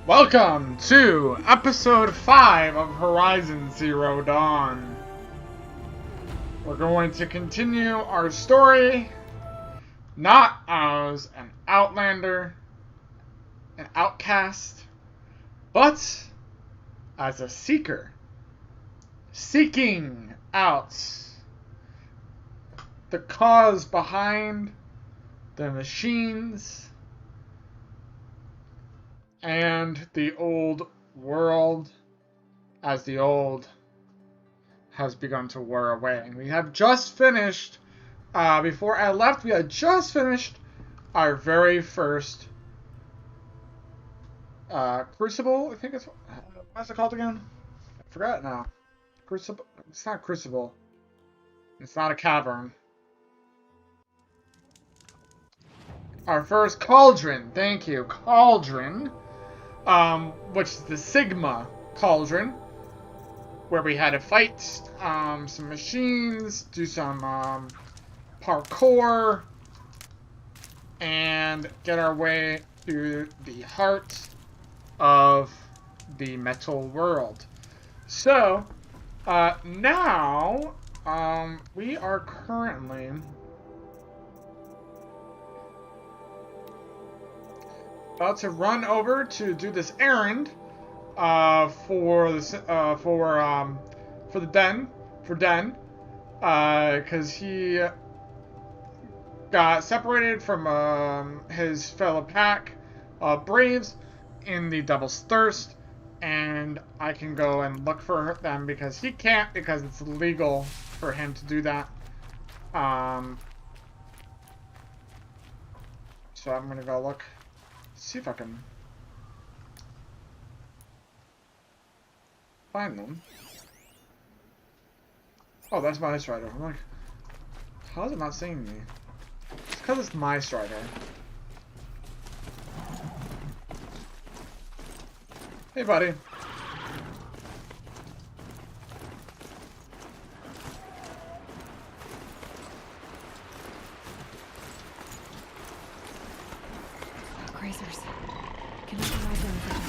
Welcome to episode 5 of Horizon Zero Dawn. We're going to continue our story, not as an outlander, an outcast, but as a seeker, seeking out the cause behind the machines and the old world, as the old has begun to wear away. We have just finished, before I left, we had just finished our very first Crucible, I think it's, what's it called again? I forgot now. Crucible, it's not Crucible. It's not a cavern. Our first Cauldron, thank you, Cauldron. Which is the Sigma Cauldron, where we had to fight some machines, do some parkour, and get our way through the heart of the metal world. So, now, we are currently about to run over to do this errand for Den, because he got separated from his fellow pack Braves in the Devil's Thirst, and I can go and look for them because he can't, because it's illegal for him to do that. So I'm gonna go look. See if I can find them. Oh, that's my Strider. I'm like, how is it not seeing me? It's because it's my Strider. Hey, buddy. Grazers. Can I provide them for them?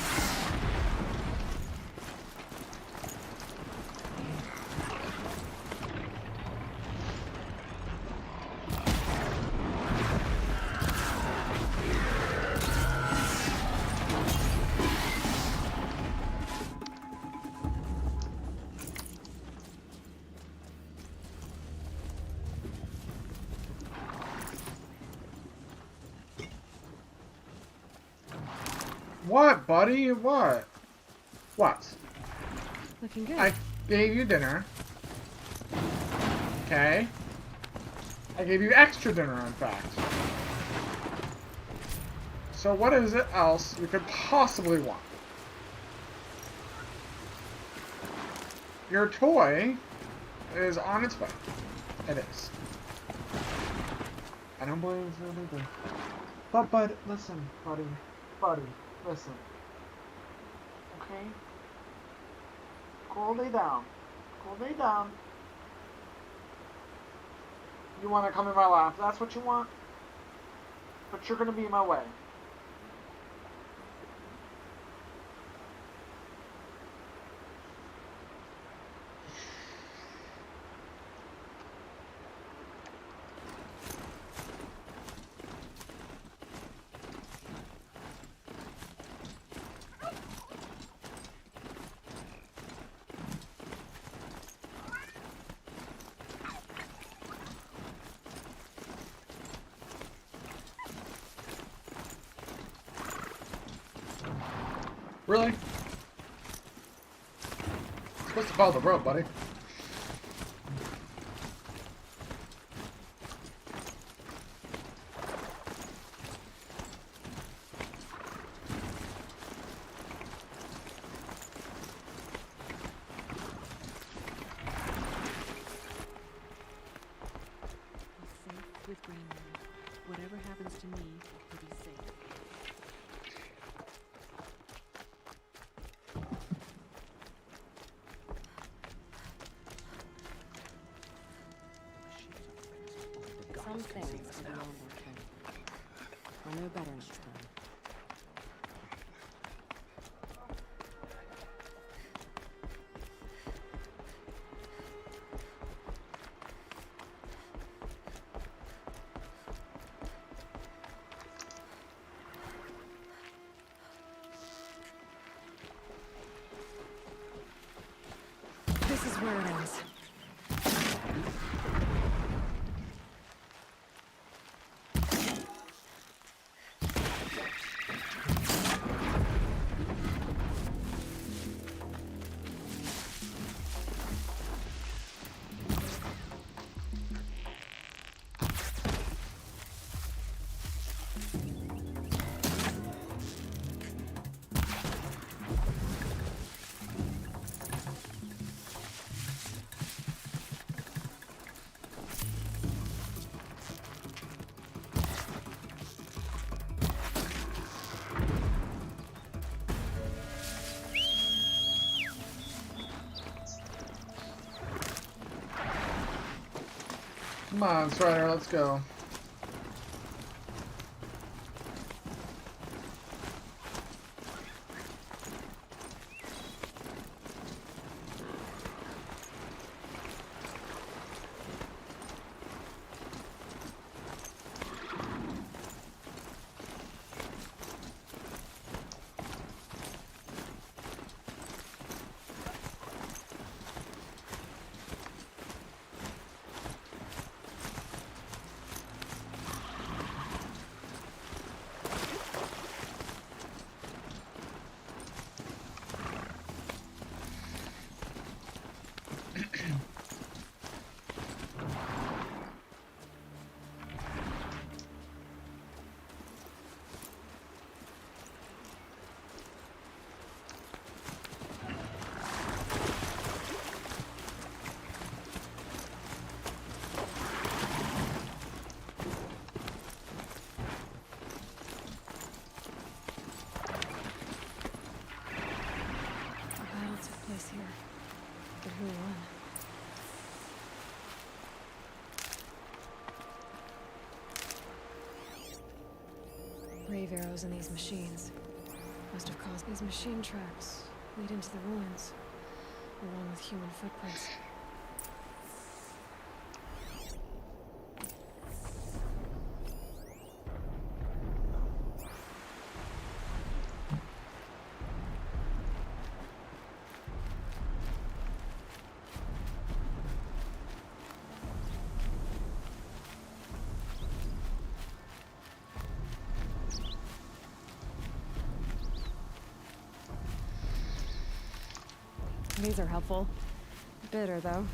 What, buddy? What? What? Looking good. I gave you dinner. Okay. I gave you extra dinner, in fact. So what is it else you could possibly want? Your toy is on its way. It is. I don't believe it's illegal. But, listen, buddy. Buddy, listen. Okay? Cool day down. Cool day down. You want to come in my lap? That's what you want? But you're going to be in my way. Really? You're supposed to follow the road, buddy. Be safe with Greenland. Whatever happens to me, you'll be safe. Come on, Strider, let's go. Here. But who won? Brave arrows in these machines must have caused these machine tracks lead into the ruins, along with human footprints. These are helpful. Bitter, though.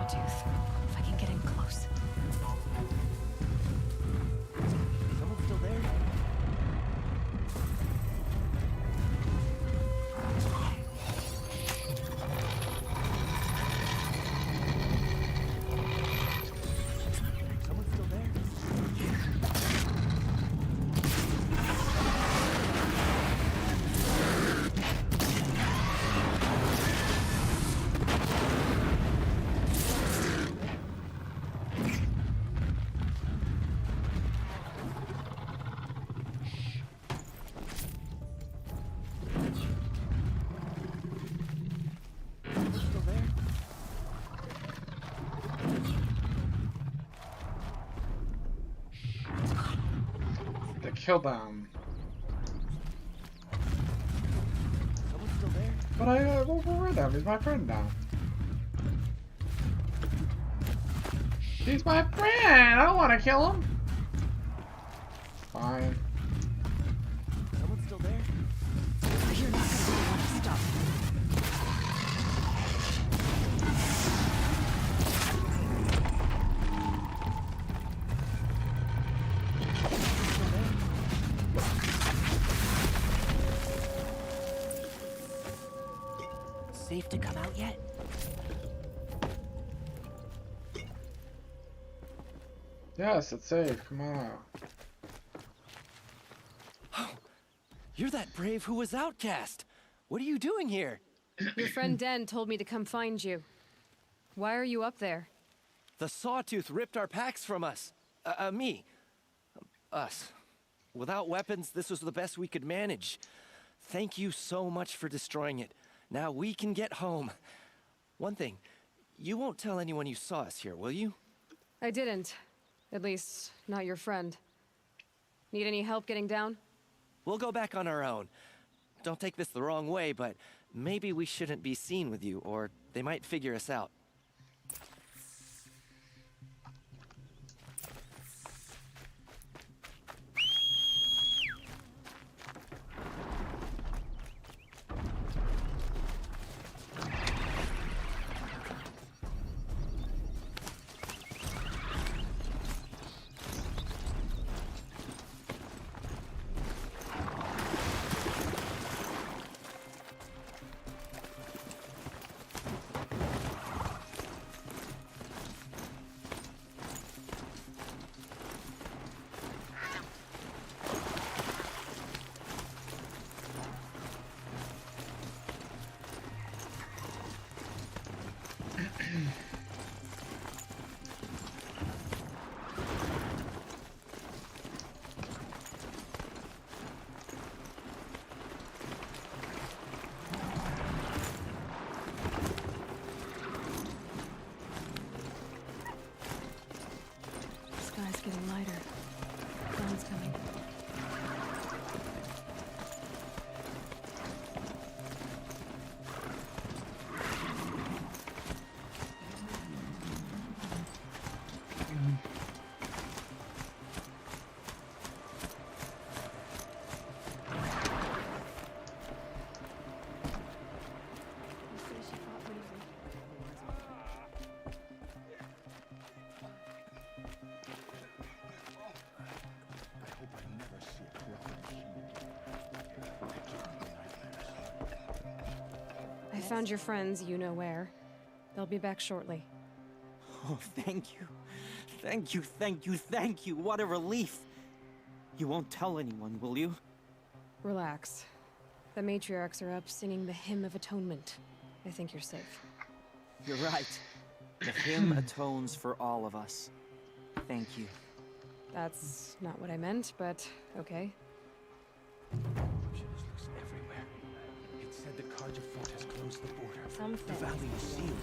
If I can get in close. Someone still there? Someone still there? Kill them. Someone still there? But I overrode him. He's my friend now. He's my friend. I don't want to kill him. Fine. Someone still there? You're not gonna really want to stop. Safe to come out yet? Yes, it's safe. Come on out. Oh, you're that brave who was outcast. What are you doing here? Your friend Den told me to come find you. Why are you up there? The Sawtooth ripped our packs from us. Me. us. Without weapons, this was the best we could manage. Thank you so much for destroying it. Now we can get home. One thing, you won't tell anyone you saw us here, will you? I didn't. At least, not your friend. Need any help getting down? We'll go back on our own. Don't take this the wrong way, but maybe we shouldn't be seen with you, or they might figure us out. Sky's getting lighter. Dawn's coming. I found your friends, you know where. They'll be back shortly. Oh, thank you. Thank you, thank you, thank you. What a relief. You won't tell anyone, will you? Relax. The matriarchs are up singing the Hymn of Atonement. I think you're safe. You're right. The hymn atones for all of us. Thank you. That's not what I meant, but okay. Looks everywhere. It said the Carja fort has closed the border. The valley is sealed.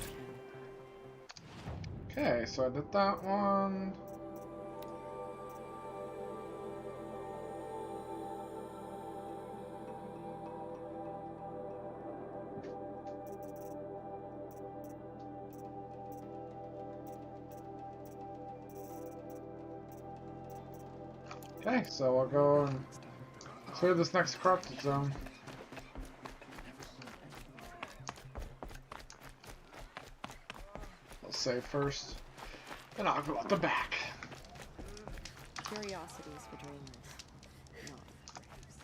Okay, so I did that one. Okay, so I'll go and clear this next corrupted zone. I'll save first, then I'll go out the back. Curiosities for dreamers, not graves.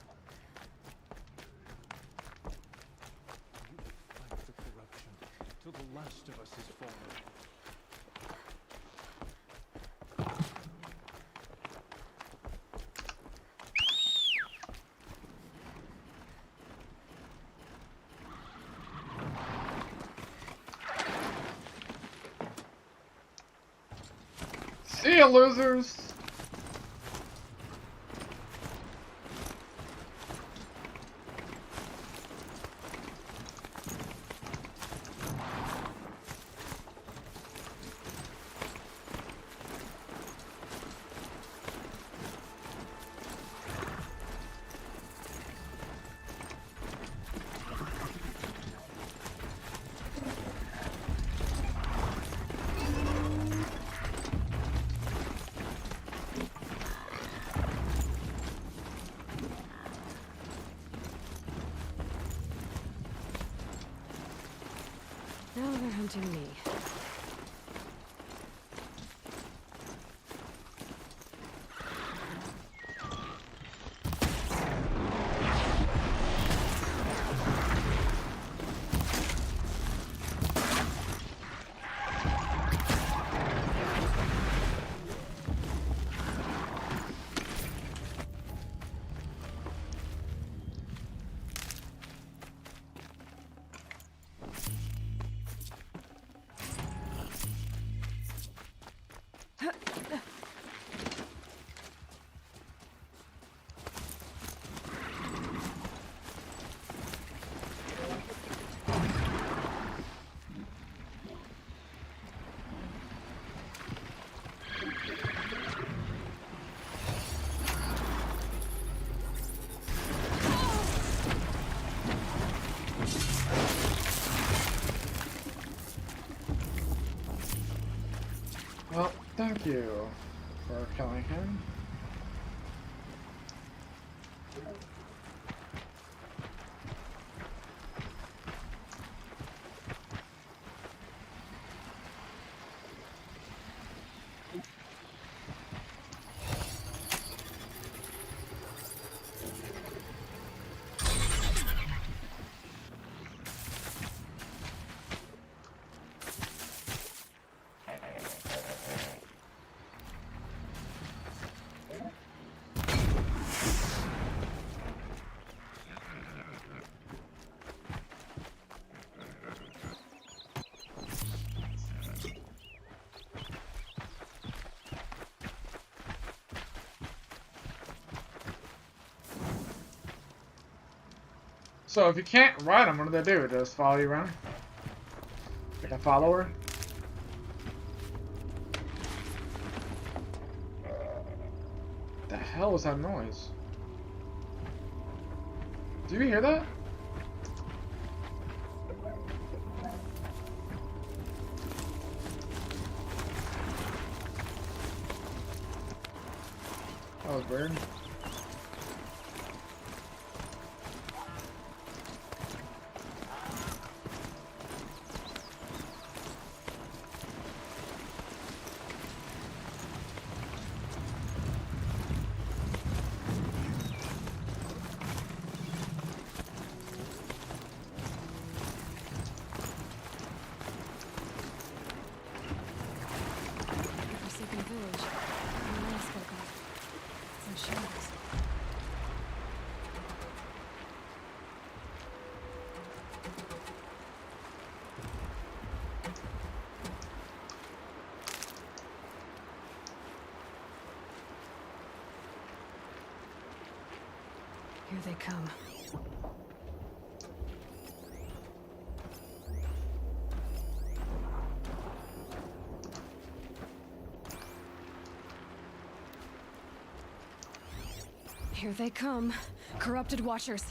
Fight the corruption till the last of us is fallen. See ya, losers! Now they're hunting me. Well, thank you for killing him. So if you can't ride them, what do they do? Just follow you around? Like a follower? The hell was that noise? Do you hear that? That was weird. Forsaken village. The man spoke of. It's in shadows. Here they come. Here they come. Corrupted Watchers.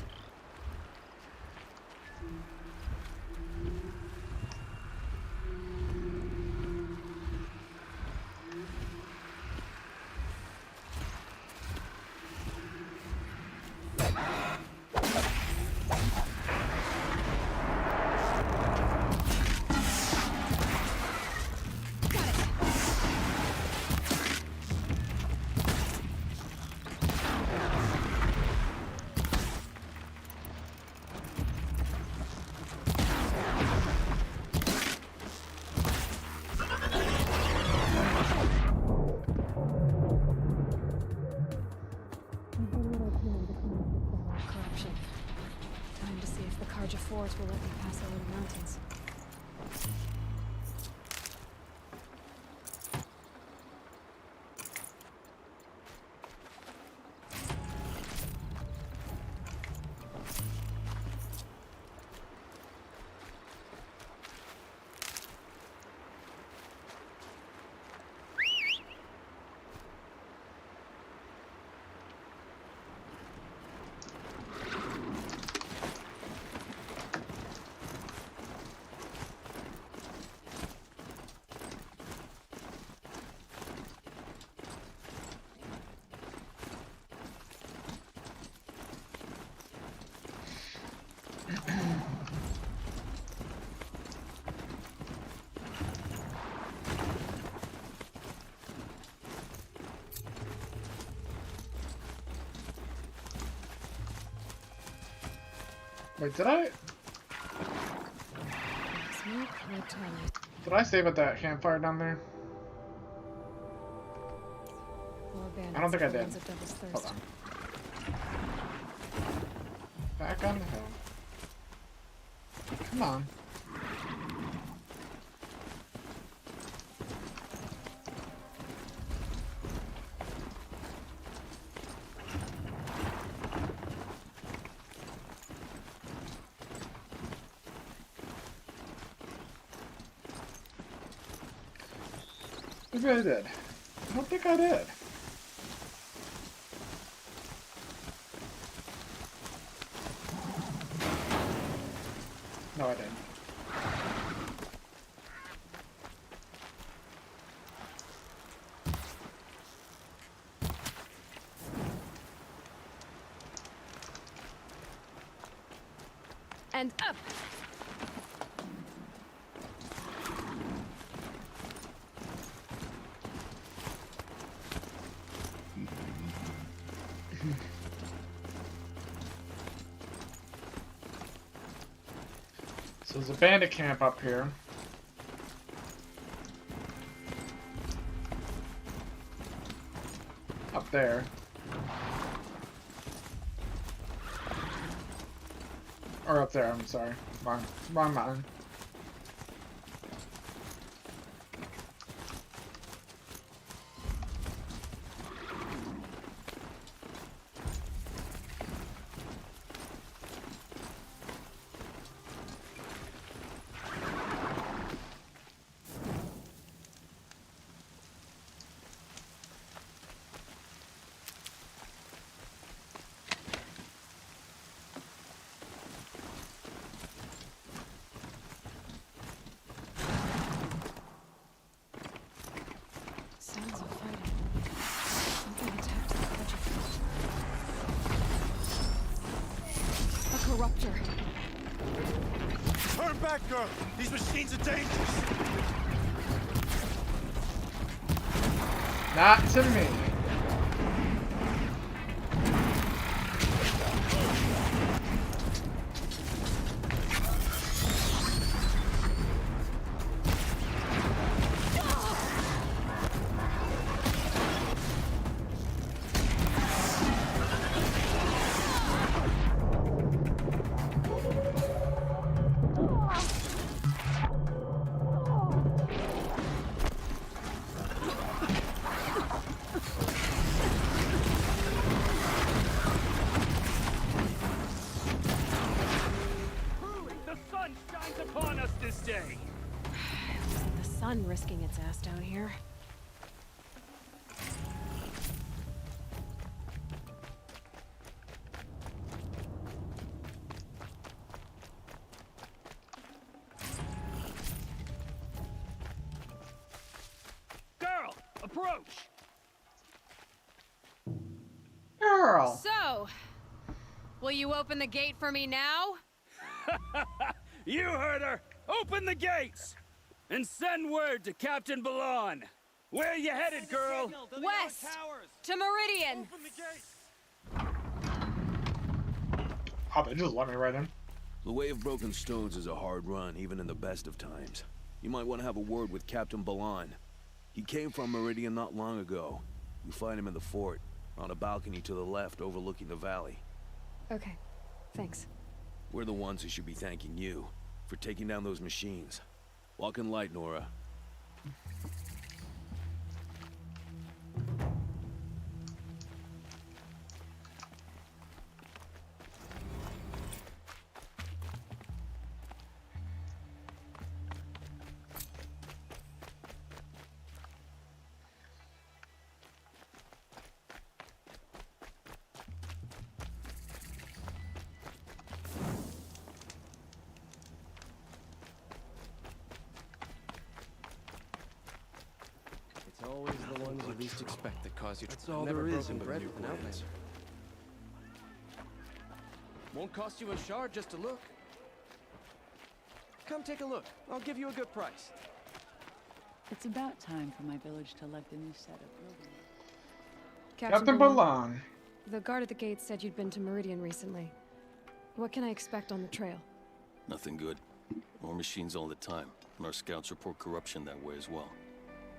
Corruption. Time to see if the Karja Force will let me pass over the mountains. Wait, did I Smoke, red twilight. save at that campfire down there? More bandits. I don't think I did. Ones at Devil's Thirst. Hold on. Back on the hill. Come on. Maybe I did. I don't think I did. No, I didn't. and up! So there's a bandit camp up here. Up there. Or up there, I'm sorry. Wrong mountain. Sounds of fighting. Something attacked the project. A corruptor. Turn back, girl! These machines are dangerous! Not to me. The sun risking its ass down here. Girl, approach! Girl. So, will you open the gate for me now? You heard her! Open the gates! And send word to Captain Balon. Where you headed, girl? West! To Meridian! Oh, they just let me right in. The Way of Broken Stones is a hard run, even in the best of times. You might want to have a word with Captain Balon. He came from Meridian not long ago. You find him in the fort, on a balcony to the left overlooking the valley. Okay, thanks. We're the ones who should be thanking you for taking down those machines. Walk in light, Nora. It's always the ones you least expect that cause you That's trouble. all Never there is broken in but bread new with an brand. outlet. Won't cost you a shard just to look. Come take a look. I'll give you a good price. It's about time for my village to elect a new set of buildings. Captain Balon. The guard at the gate said you'd been to Meridian recently. What can I expect on the trail? Nothing good. More machines all the time, and our scouts report corruption that way as well.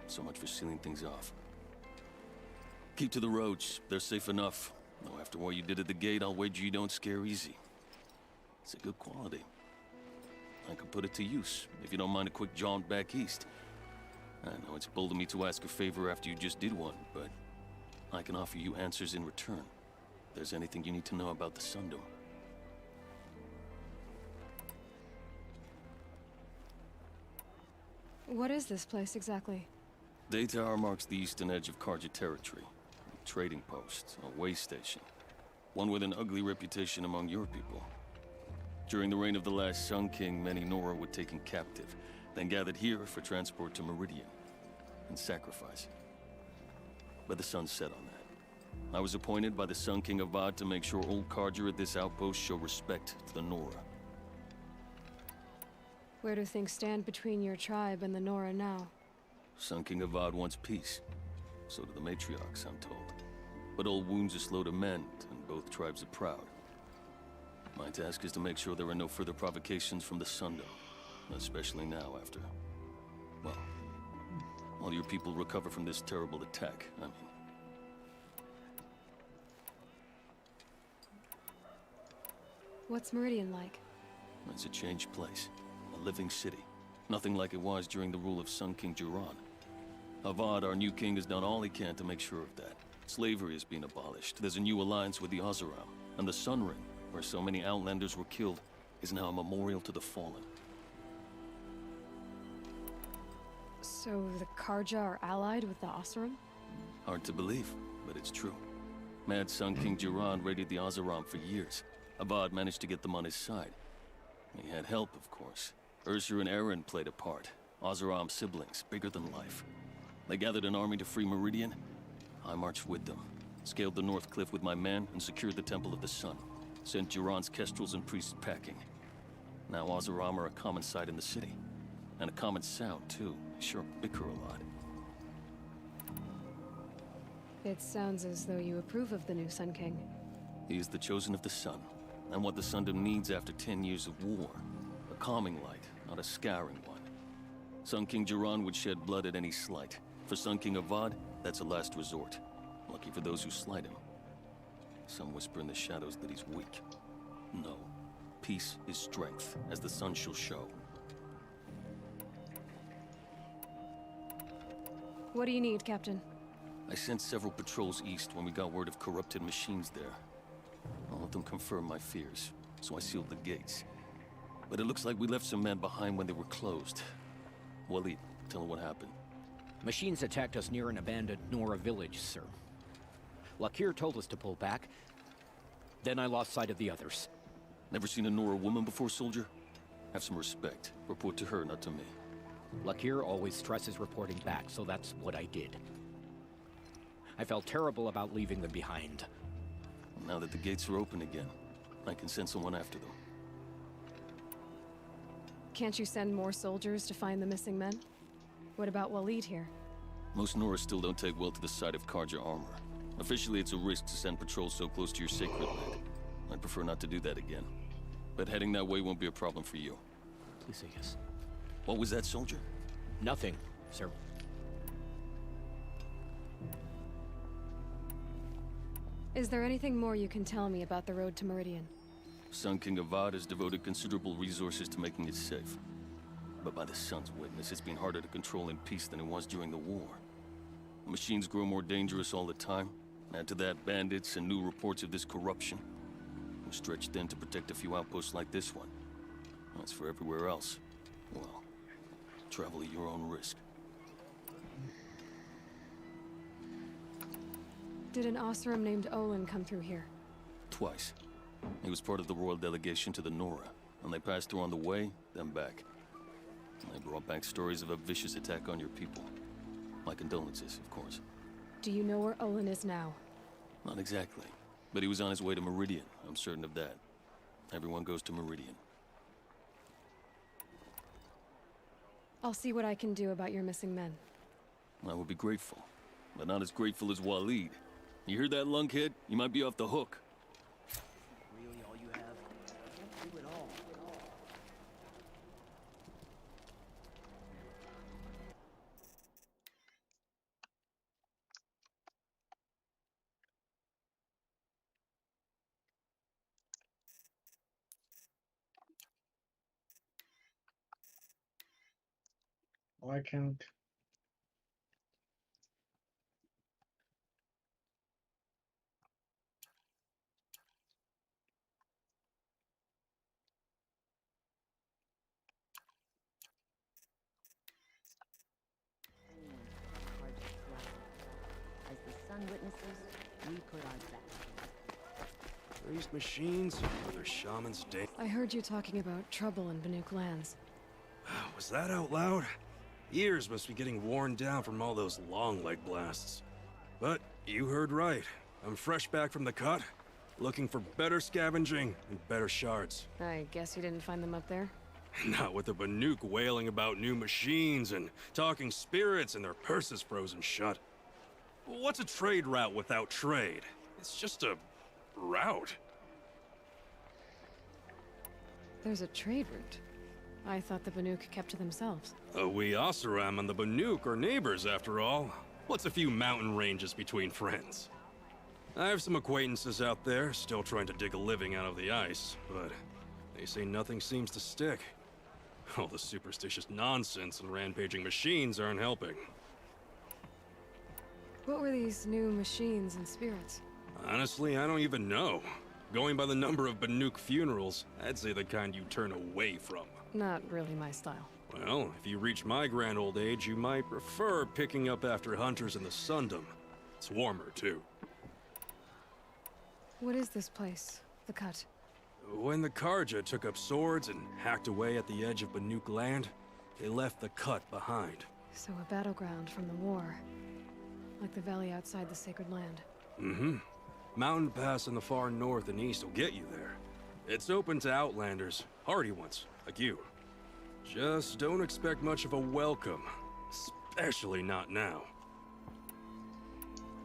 So much for sealing things off. Keep to the roads. They're safe enough. Though after what you did at the gate, I'll wager you don't scare easy. It's a good quality. I could put it to use, if you don't mind a quick jaunt back east. I know it's bold of me to ask a favor after you just did one, but I can offer you answers in return. If there's anything you need to know about the Sundom. What is this place exactly? Daytower marks the eastern edge of Carja territory. A trading post, a way station. One with an ugly reputation among your people. During the reign of the last Sun King, many Nora were taken captive, then gathered here for transport to Meridian, and sacrifice. But the sun set on that. I was appointed by the Sun King Avad to make sure old Carja at this outpost show respect to the Nora. Where do things stand between your tribe and the Nora now? Sun King Avad wants peace. So do the matriarchs, I'm told. But old wounds are slow to mend, and both tribes are proud. My task is to make sure there are no further provocations from the Sundom. Especially now after... well, all your people recover from this terrible attack, I mean. What's Meridian like? It's a changed place. A living city. Nothing like it was during the rule of Sun King Jiran. Avad, our new king, has done all he can to make sure of that. Slavery has been abolished. There's a new alliance with the Oseram. And the Sun Ring, where so many Outlanders were killed, is now a memorial to the fallen. So the Karja are allied with the Oseram? Hard to believe, but it's true. Mad Sun King Jiran raided the Oseram for years. Avad managed to get them on his side. He had help, of course. Ursur and Eren played a part. Oseram siblings, bigger than life. They gathered an army to free Meridian. I marched with them. Scaled the North Cliff with my men and secured the Temple of the Sun. Sent Jiran's kestrels and priests packing. Now Oseram are a common sight in the city. And a common sound, too. They sure bicker a lot. It sounds as though you approve of the new Sun King. He is the chosen of the Sun. And what the Sundom needs after 10 years of war. A calming light, not a scouring one. Sun King Jiran would shed blood at any slight. For Sun King Avad, that's a last resort. Lucky for those who slight him. Some whisper in the shadows that he's weak. No. Peace is strength, as the sun shall show. What do you need, Captain? I sent several patrols east when we got word of corrupted machines there. All of them confirmed my fears, so I sealed the gates. But it looks like we left some men behind when they were closed. Waleed, tell them what happened. Machines attacked us near an abandoned Nora village, sir. Lakir told us to pull back. Then I lost sight of the others. Never seen a Nora woman before, soldier? Have some respect. Report to her, not to me. Lakir always stresses reporting back, so that's what I did. I felt terrible about leaving them behind. Now that the gates are open again, I can send someone after them. Can't you send more soldiers to find the missing men? What about Waleed here? Most Nora still don't take well to the sight of Karja armor. Officially, it's a risk to send patrols so close to your sacred land. I'd prefer not to do that again. But heading that way won't be a problem for you. Please say yes. What was that, soldier? Nothing, sir. Is there anything more you can tell me about the road to Meridian? Sun King Avad has devoted considerable resources to making it safe. But by the Sun's witness, it's been harder to control in peace than it was during the war. The machines grow more dangerous all the time. Add to that bandits and new reports of this corruption. We're stretched thin to protect a few outposts like this one. As for everywhere else, well, travel at your own risk. Did an Oseram named Olin come through here? Twice. He was part of the royal delegation to the Nora, and they passed through on the way, then back. And they brought back stories of a vicious attack on your people. My condolences, of course. Do you know where Olin is now? Not exactly, but he was on his way to Meridian, I'm certain of that. Everyone goes to Meridian. I'll see what I can do about your missing men. I would be grateful, but not as grateful as Waleed. You hear that, lunkhead? You might be off the hook. Really all you have? Can't do it all. I can. As the sun witnesses, we put our best. These machines, they're shaman's day. I heard you talking about trouble in Banuk lands. Was that out loud? Ears must be getting worn down from all those long leg blasts. But you heard right. I'm fresh back from the cut, looking for better scavenging and better shards. I guess you didn't find them up there? Not with the Banuk wailing about new machines and talking spirits and their purses frozen shut. What's a trade route without trade? It's just a route. There's a trade route. I thought the Banuk kept to themselves. We Oseram and the Banuk are neighbors, after all. What's a few mountain ranges between friends? I have some acquaintances out there, still trying to dig a living out of the ice, but they say nothing seems to stick. All the superstitious nonsense and rampaging machines aren't helping. What were these new machines and spirits? Honestly, I don't even know. Going by the number of Banuk funerals, I'd say the kind you turn away from. Not really my style. Well, if you reach my grand old age, you might prefer picking up after hunters in the Sundom. It's warmer, too. What is this place? The Cut? When the Karja took up swords and hacked away at the edge of Banuk land, they left the Cut behind. So a battleground from the war. Like the valley outside the Sacred Land. Mm-hmm. Mountain Pass in the far north and east will get you there. It's open to outlanders, hardy ones, like you. Just don't expect much of a welcome, especially not now.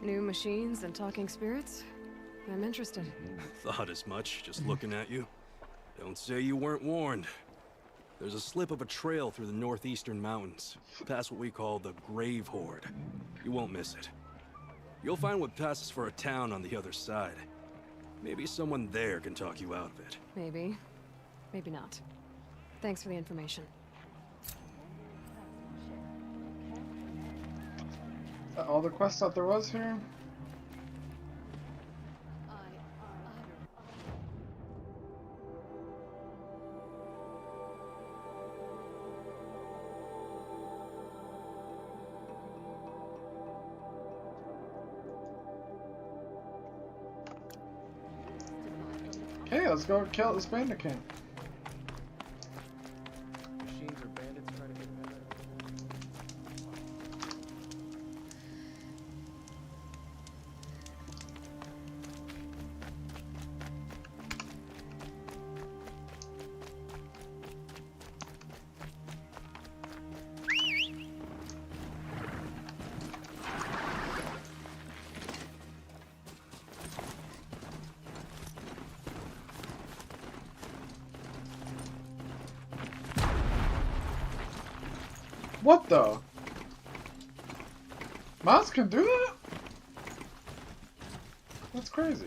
New machines and talking spirits? I'm interested. Thought as much, just looking at you. Don't say you weren't warned. There's a slip of a trail through the northeastern mountains, past what we call the Grave Horde. You won't miss it. You'll find what passes for a town on the other side. Maybe someone there can talk you out of it. Maybe. Maybe not. Thanks for the information. Is that all the quests that there was here? Okay, let's go kill this bandit king. Machines or bandits trying to get better. What the? Mods can do that? That's crazy.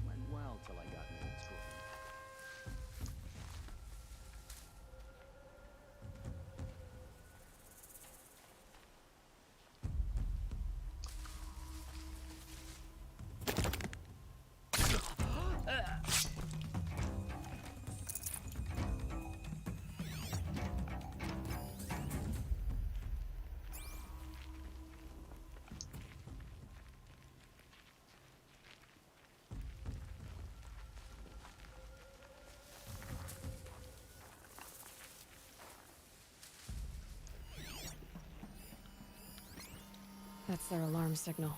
Went well till I got in school. That's their alarm signal.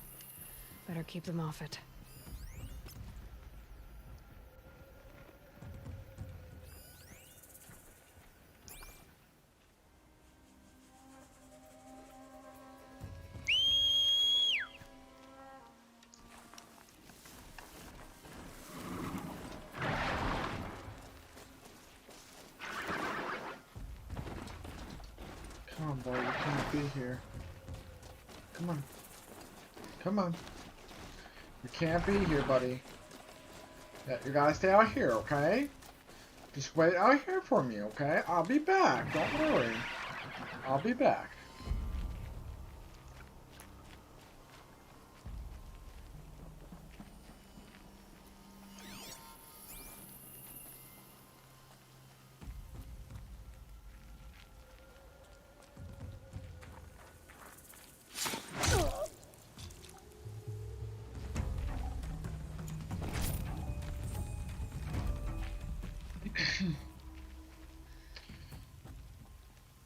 Better keep them off it. boy. You can't be here. Come on. Come on. You can't be here, buddy. Yeah, you gotta stay out here, okay? Just wait out here for me, okay? I'll be back. Don't worry. I'll be back.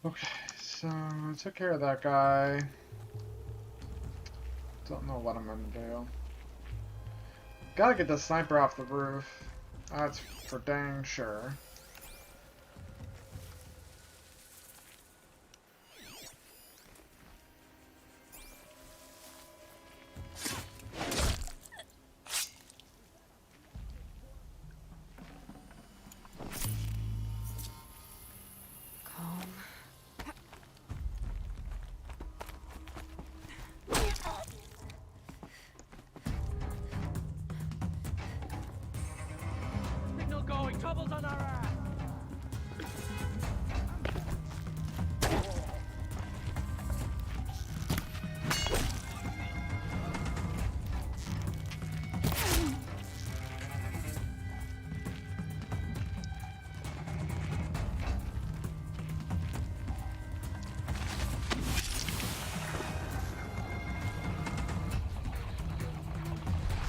Okay, so I took care of that guy. Don't know what I'm gonna do. Gotta get the sniper off the roof. That's for dang sure. Signal going. Trouble's on our ass.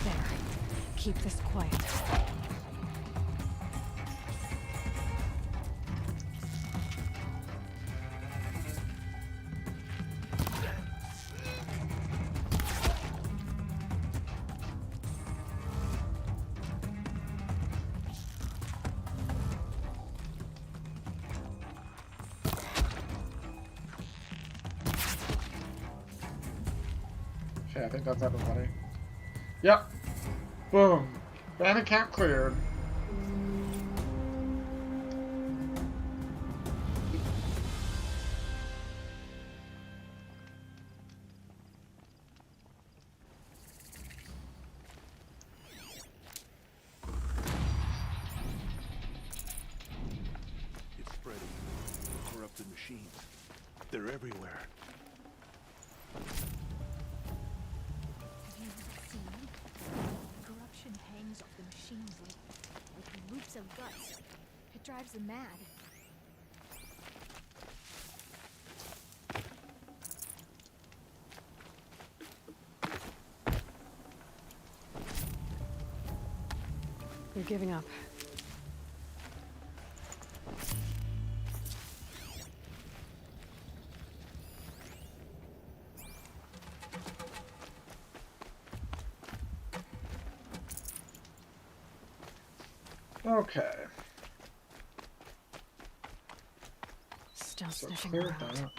There. Keep this quiet. Okay, I think that's everybody. Yep. Boom. Bandit camp cleared. It's spreading. Corrupted machines. They're everywhere. Have you seen? Corruption hangs off the machines like loops of guts. It drives them mad. You're giving up. Okay. Still So sniffing cleared around. that.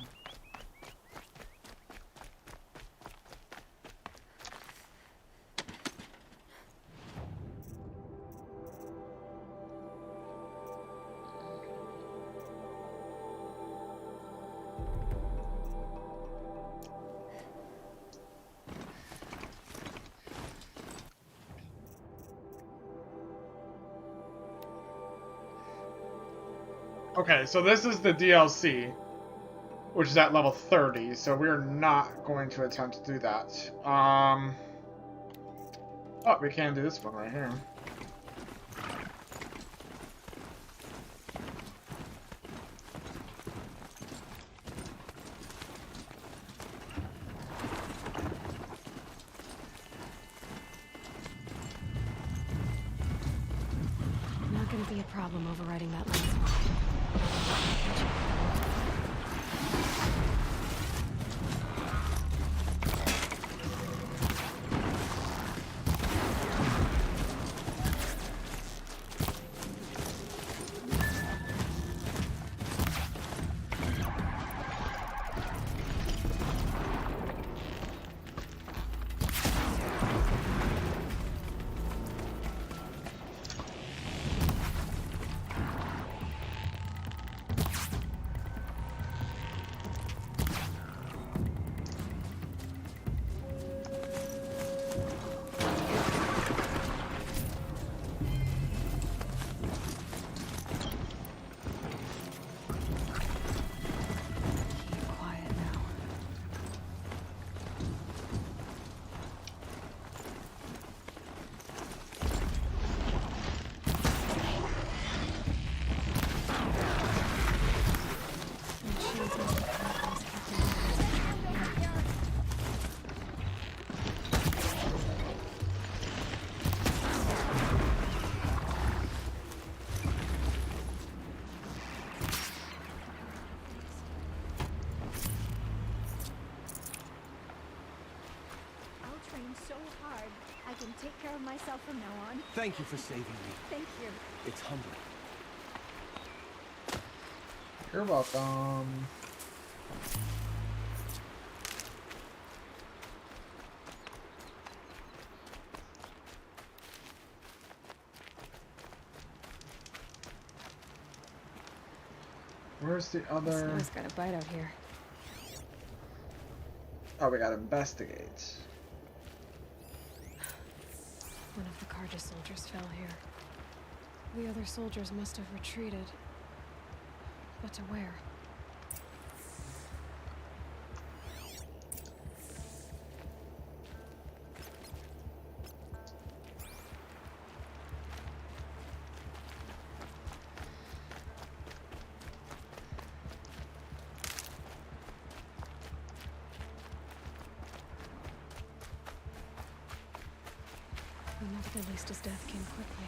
Okay, so this is the DLC, which is at level 30, so we're not going to attempt to do that. Oh, we can do this one right here. Not gonna be a problem overriding that lens. trained so hard. I can take care of myself from now on. Thank you for saving me. Thank you. It's humbling. You're welcome. Where's the other? Snow's got a bite out here. Oh, we gotta investigate. One of the Carja soldiers fell here. The other soldiers must have retreated. But to where? At least his death came quickly.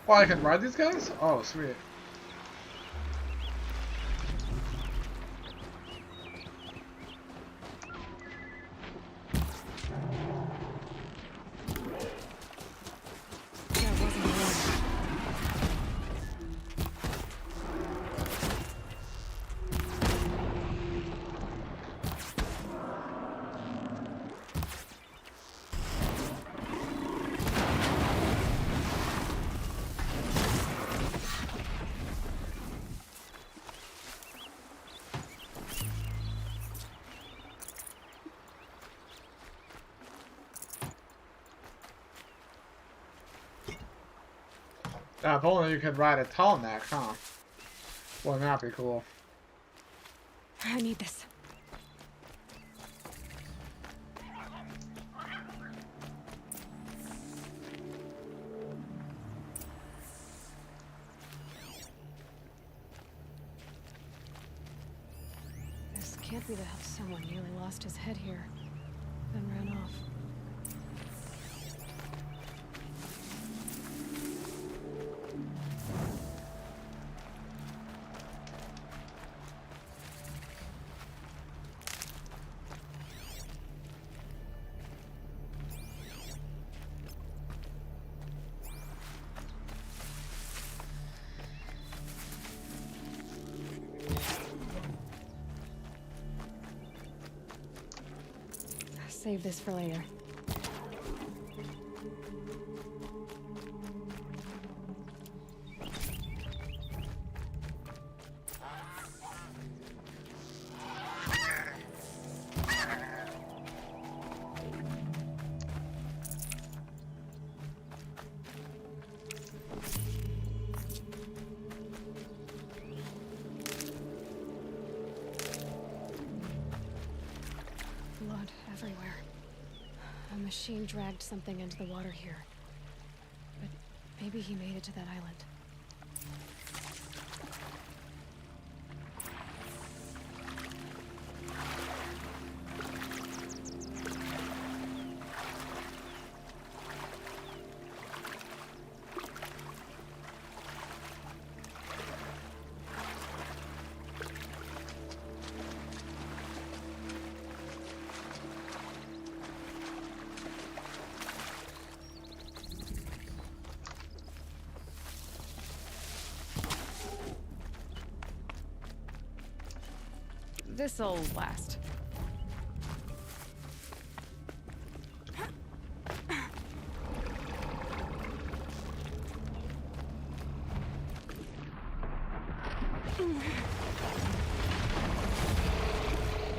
Oh, I can ride these guys? Oh, sweet. If only you could ride a tall neck, huh? Wouldn't that be cool? I need this. This can't be the hell someone nearly lost his head here, then ran off. Save this for later. Blood everywhere. A machine dragged something into the water here. But maybe he made it to that island. This'll last.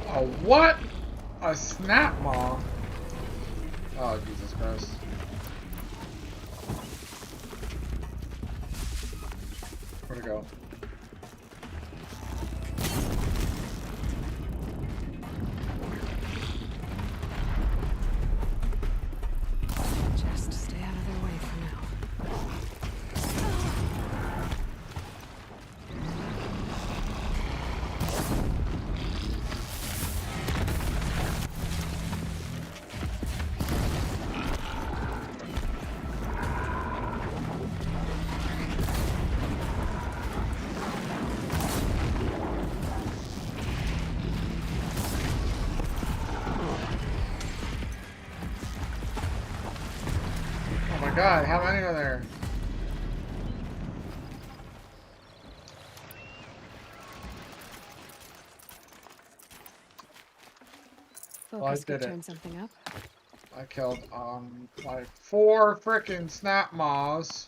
A what? A snap maw? Oh, Jesus Christ. Where'd it go? Just stay out of their way for now. Oh my god, how many are there? Focus did could it. turn something up. I killed, like 4 frickin' snap maws.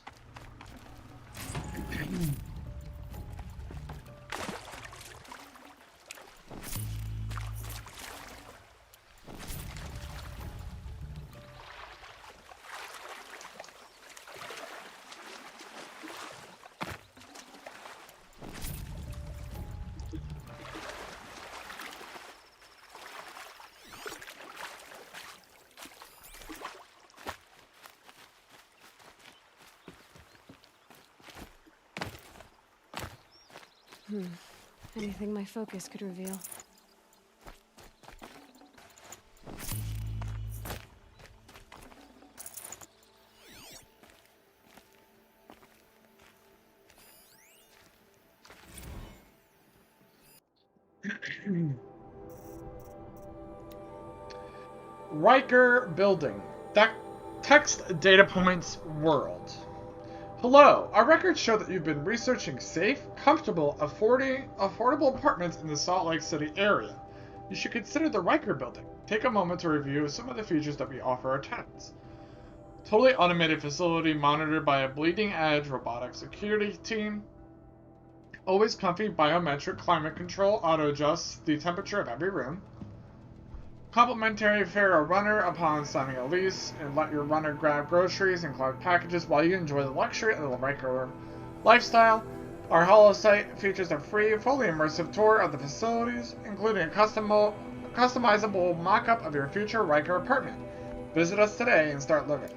Anything my focus could reveal. Riker Building. Text data points world. Hello, our records show that you've been researching safe, comfortable, affordable apartments in the Salt Lake City area. You should consider the Riker Building. Take a moment to review some of the features that we offer our tenants. Totally automated facility monitored by a bleeding-edge robotic security team. Always comfy biometric climate control auto-adjusts the temperature of every room. Complimentary fare a runner upon signing a lease, and let your runner grab groceries and collect packages while you enjoy the luxury of the Riker lifestyle. Our HoloSite features a free, fully immersive tour of the facilities, including a customizable mock-up of your future Riker apartment. Visit us today and start living.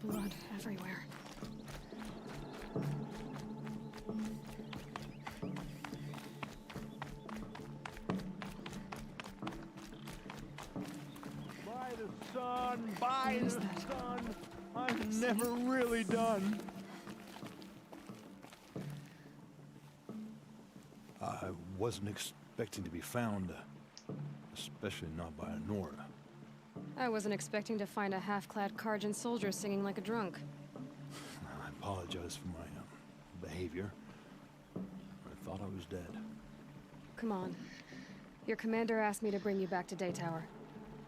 Blood everywhere. By the sun, by the sun, I'm never really done. I wasn't expecting to be found, especially not by Nora. I wasn't expecting to find a half-clad Karjan soldier singing like a drunk. I apologize for my behavior. I thought I was dead. Come on. Your commander asked me to bring you back to Daytower.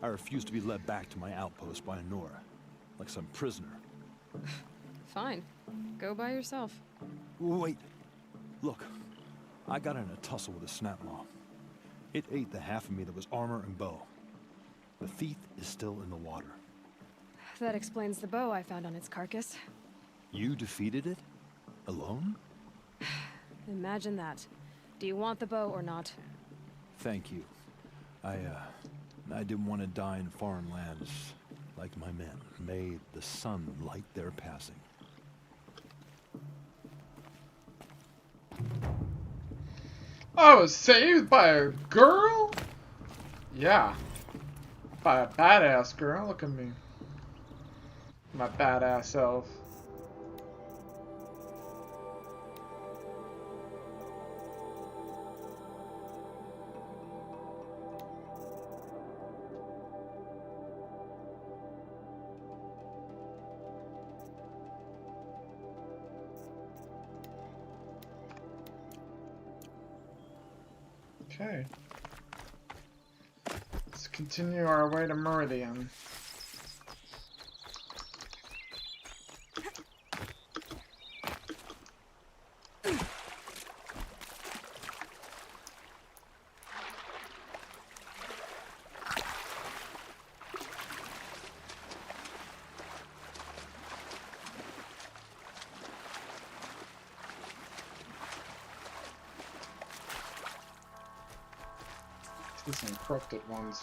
I refused to be led back to my outpost by Nora, like some prisoner. Fine. Go by yourself. Wait. Look. I got in a tussle with a snapmaw. It ate the half of me that was armor and bow. The thief is still in the water. That explains the bow I found on its carcass. You defeated it? Alone? Imagine that. Do you want the bow or not? Thank you. I didn't want to die in foreign lands like my men. May the sun light their passing. I was saved by a girl? Yeah. By a badass girl. Look at me. My badass self. Okay. Let's continue our way to Meridian. See some corrupted ones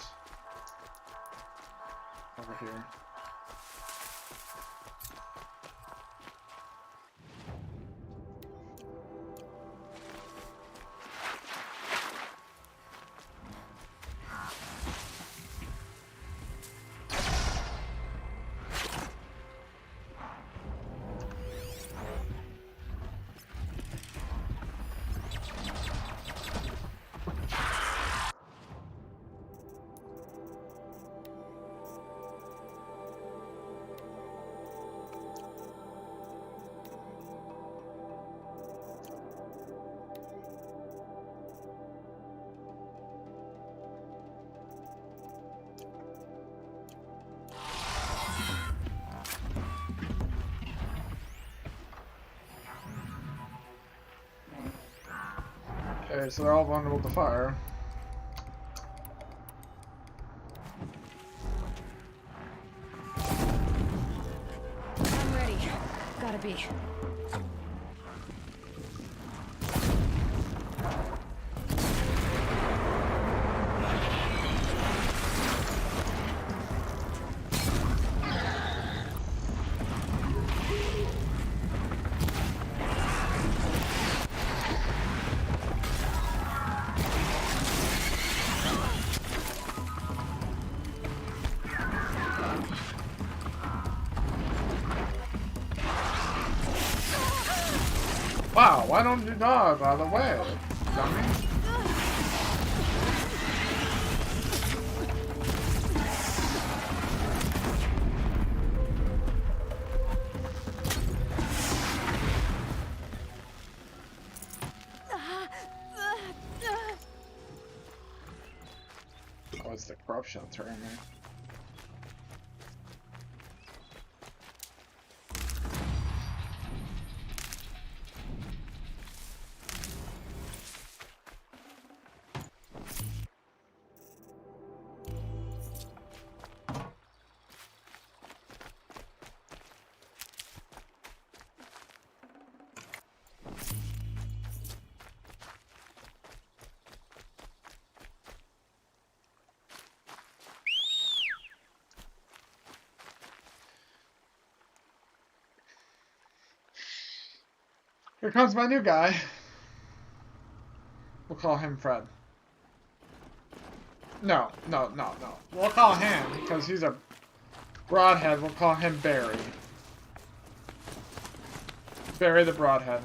over here. Okay, so they're all vulnerable to fire. I'm ready. Gotta be. Wow, why don't you dodge out of the way, dummy? Oh, it's the corruption turning me. Here comes my new guy. We'll call him Fred. No. We'll call him, because he's a broadhead, we'll call him Barry. Barry the Broadhead.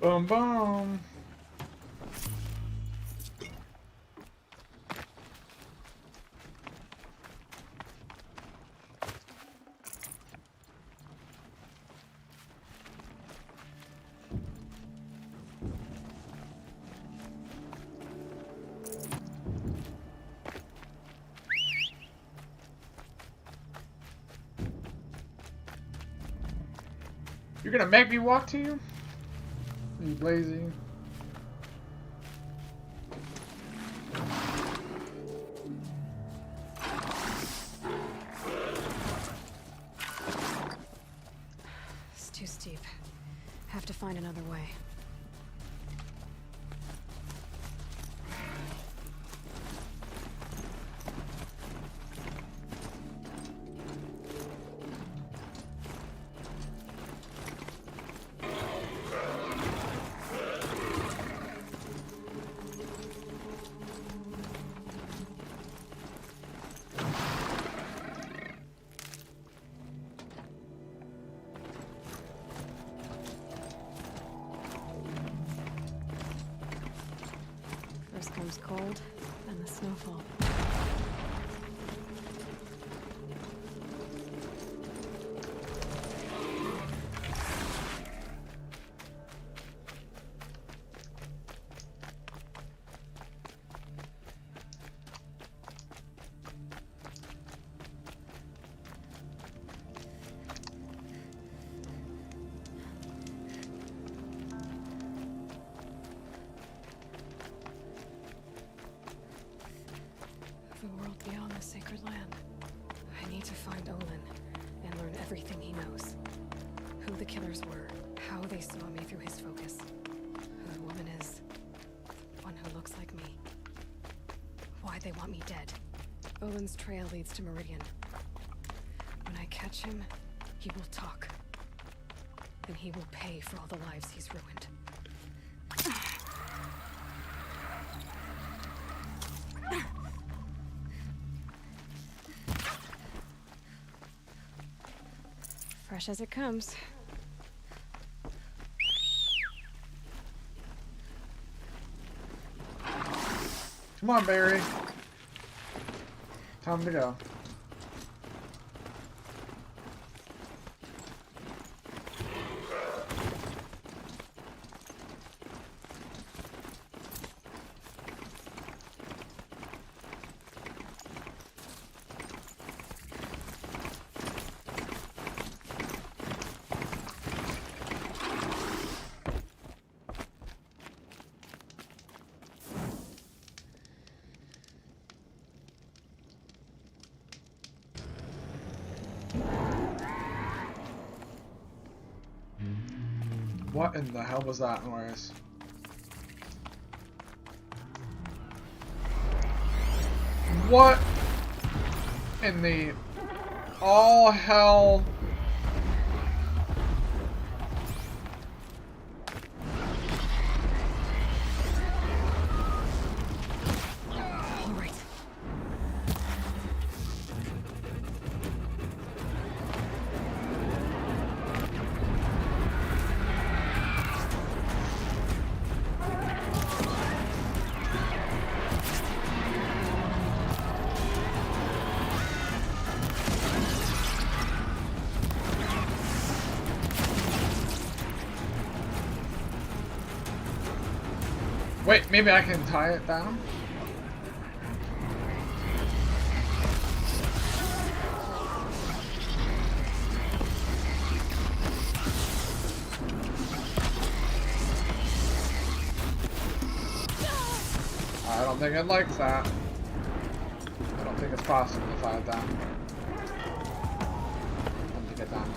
Boom, boom. You're gonna make me walk to you? You lazy. It's too steep. Have to find another way. First comes cold, then the snowfall. The world beyond the sacred land. I need to find Olin and learn everything he knows. Who the killers were, how they saw me through his focus, who the woman is, the one who looks like me. Why they want me dead. Olin's trail leads to Meridian. When I catch him, he will talk. And he will pay for all the lives he's ruined. Fresh as it comes. Come on, Barry. Time to go. What in the hell was that noise? What in the all hell? All right. Wait, maybe I can tie it down? I don't think it likes that. I don't think it's possible to tie it down. Let me get down.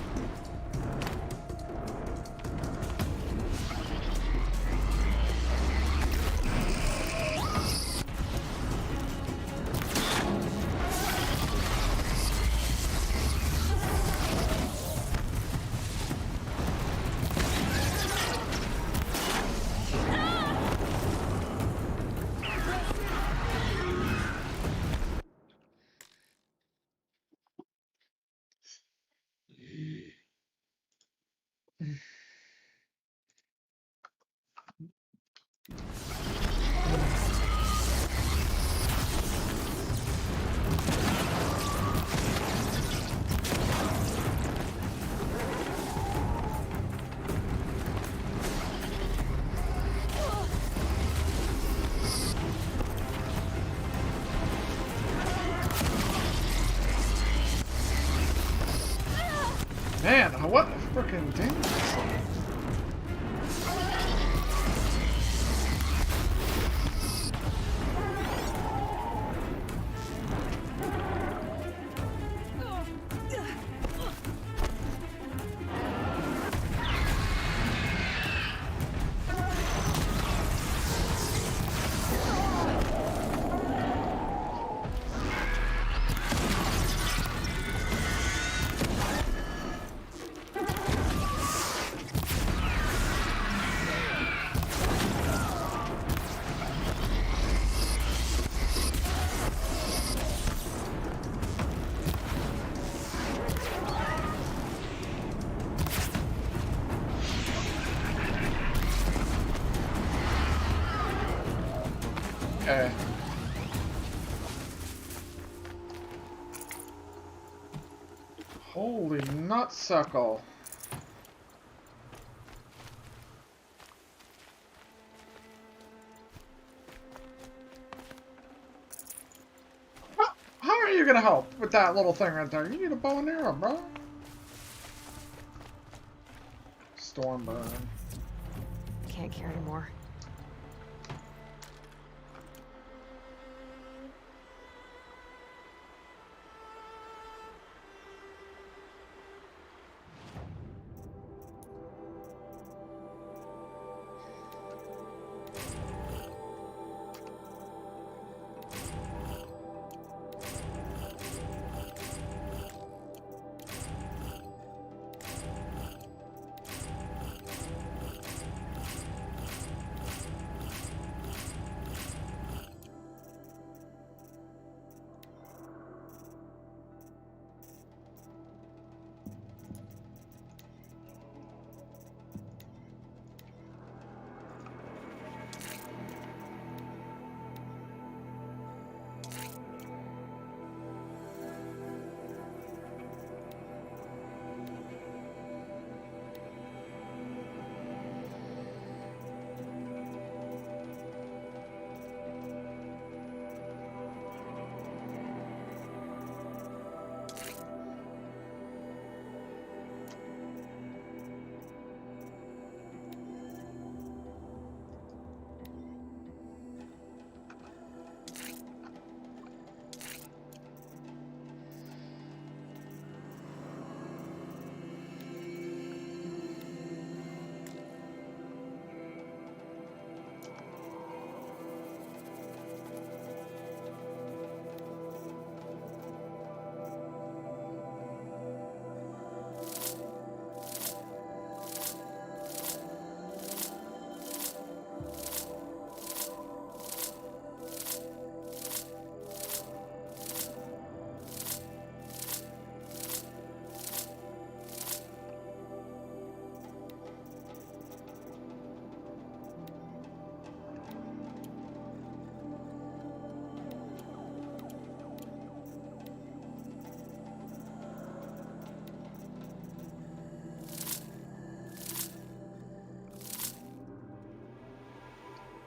what freaking damage? Okay. Holy nutsuckle. How are you gonna help with that little thing right there? You need a bow and arrow, bro. Stormburn. Can't carry more.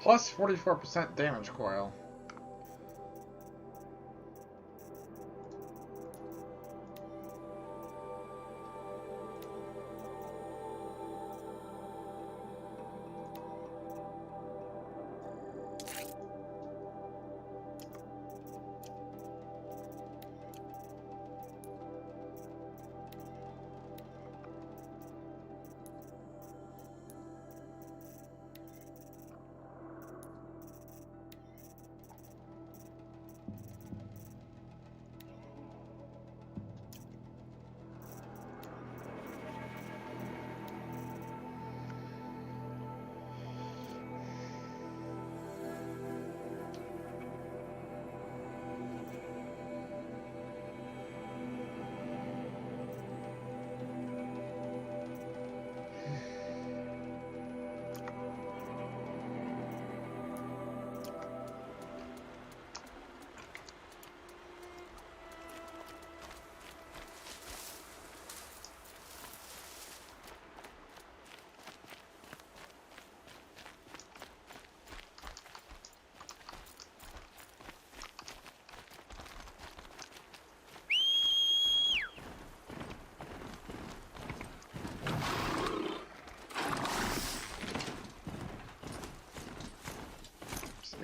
Plus 44% damage coil.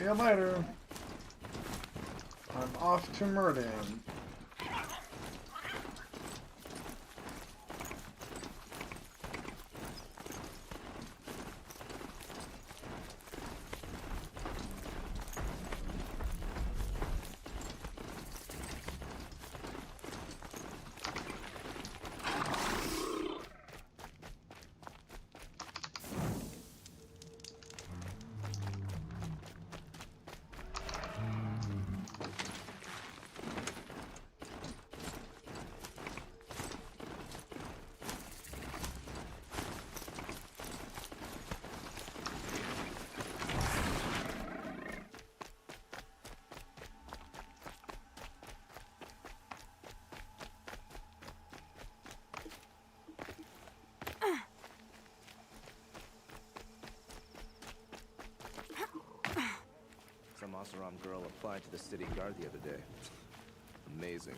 you later. I'm off to Meridian. Some Oseram girl applied to the city guard the other day. Amazing.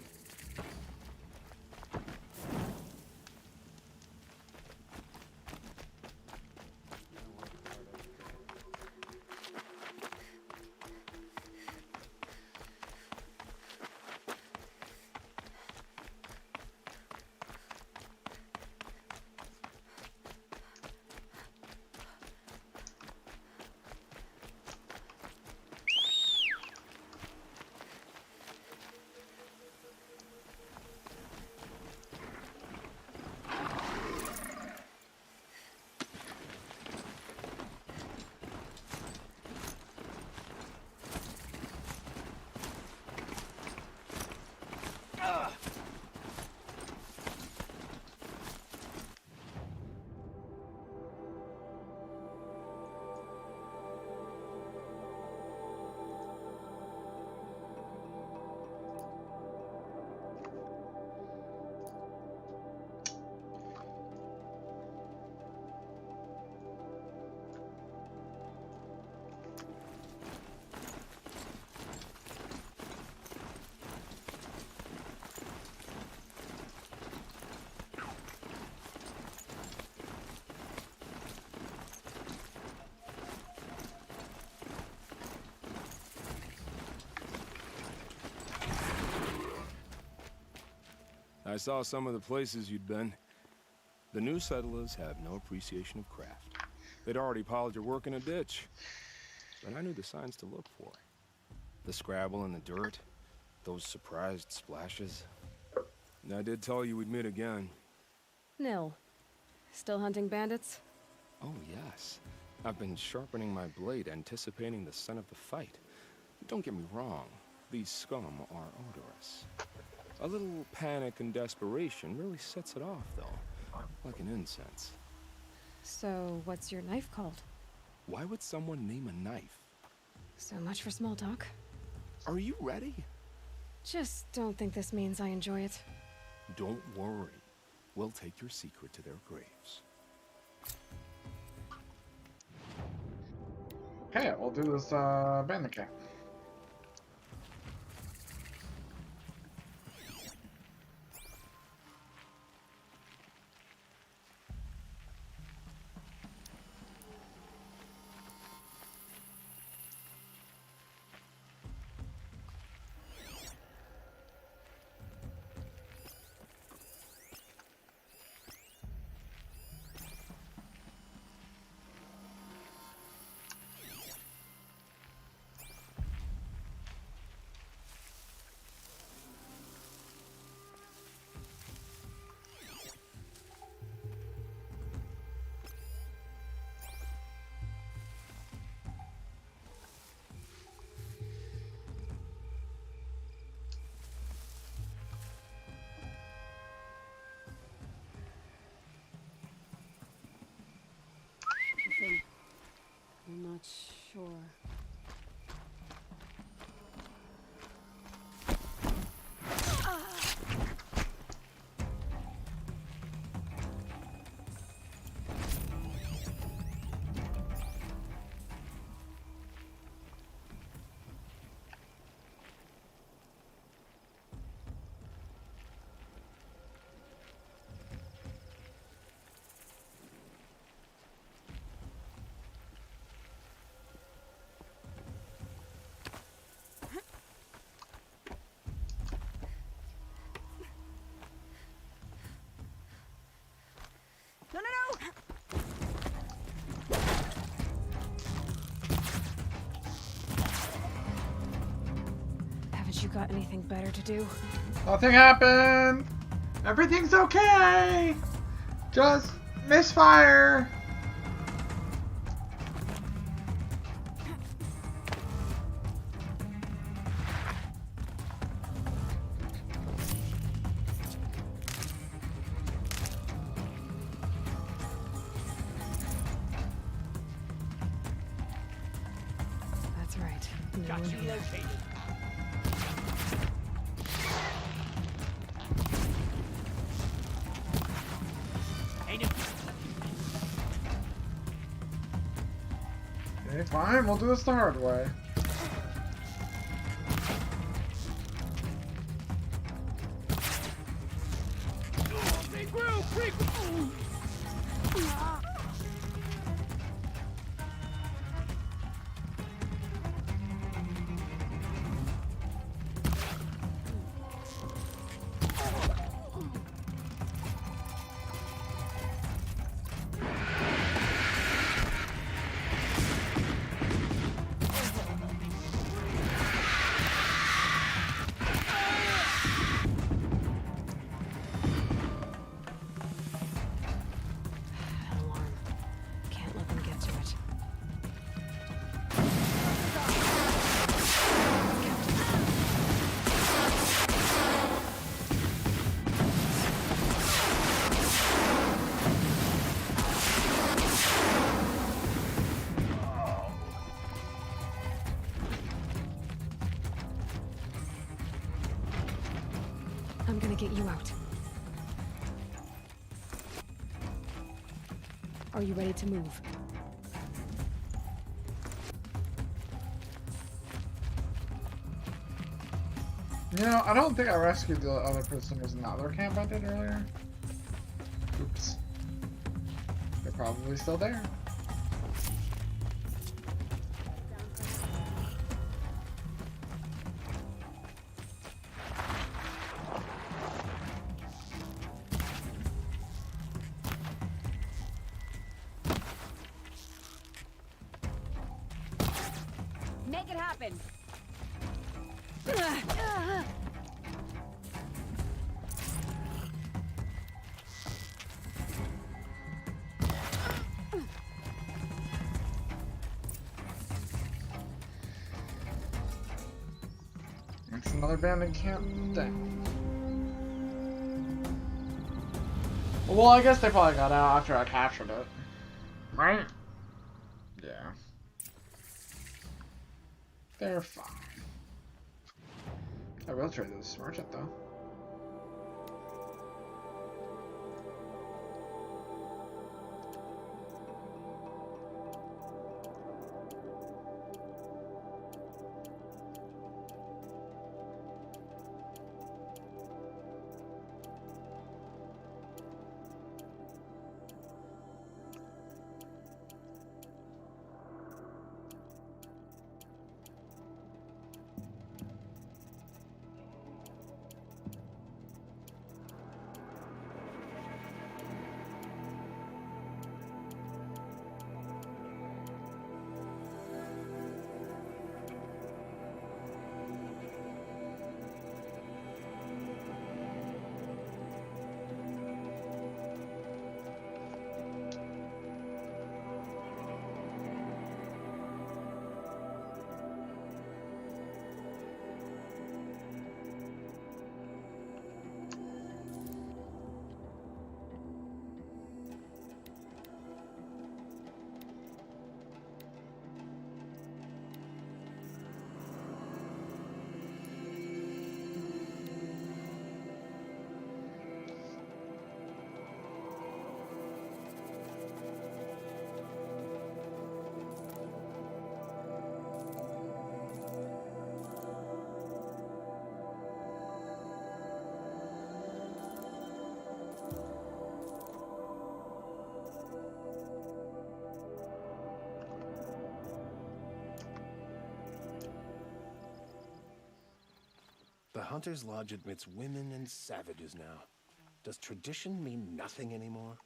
I saw some of the places you'd been. The new settlers have no appreciation of craft. They'd already piled your work in a ditch. But I knew the signs to look for. The scrabble in the dirt, those surprised splashes. And I did tell you we'd meet again. Nil. Still hunting bandits? Oh, yes. I've been sharpening my blade, anticipating the scent of the fight. Don't get me wrong. These scum are odorous. A little panic and desperation really sets it off, though. Like an incense. So, what's your knife called? Why would someone name a knife? So much for small talk. Are you ready? Just don't think this means I enjoy it. Don't worry. We'll take your secret to their graves. Okay, we'll do this bandit camp. I'm not sure. No, no, no! Haven't you got anything better to do? Nothing happened. Everything's okay. Just misfire. That's right. No one here. Okay, fine. We'll do this the hard way. Alarm. Can't let them get to it. I'm gonna get you out. Are you ready to move? You know, I don't think I rescued the other prisoners in the other camp I did earlier. Oops. They're probably still there. Make it happen! It's another abandoned camp down. Well, I guess they probably got out after I captured it. Right? Yeah. They're fine. I will trade this merchant though. The Hunter's Lodge admits women and savages now. Does tradition mean nothing anymore?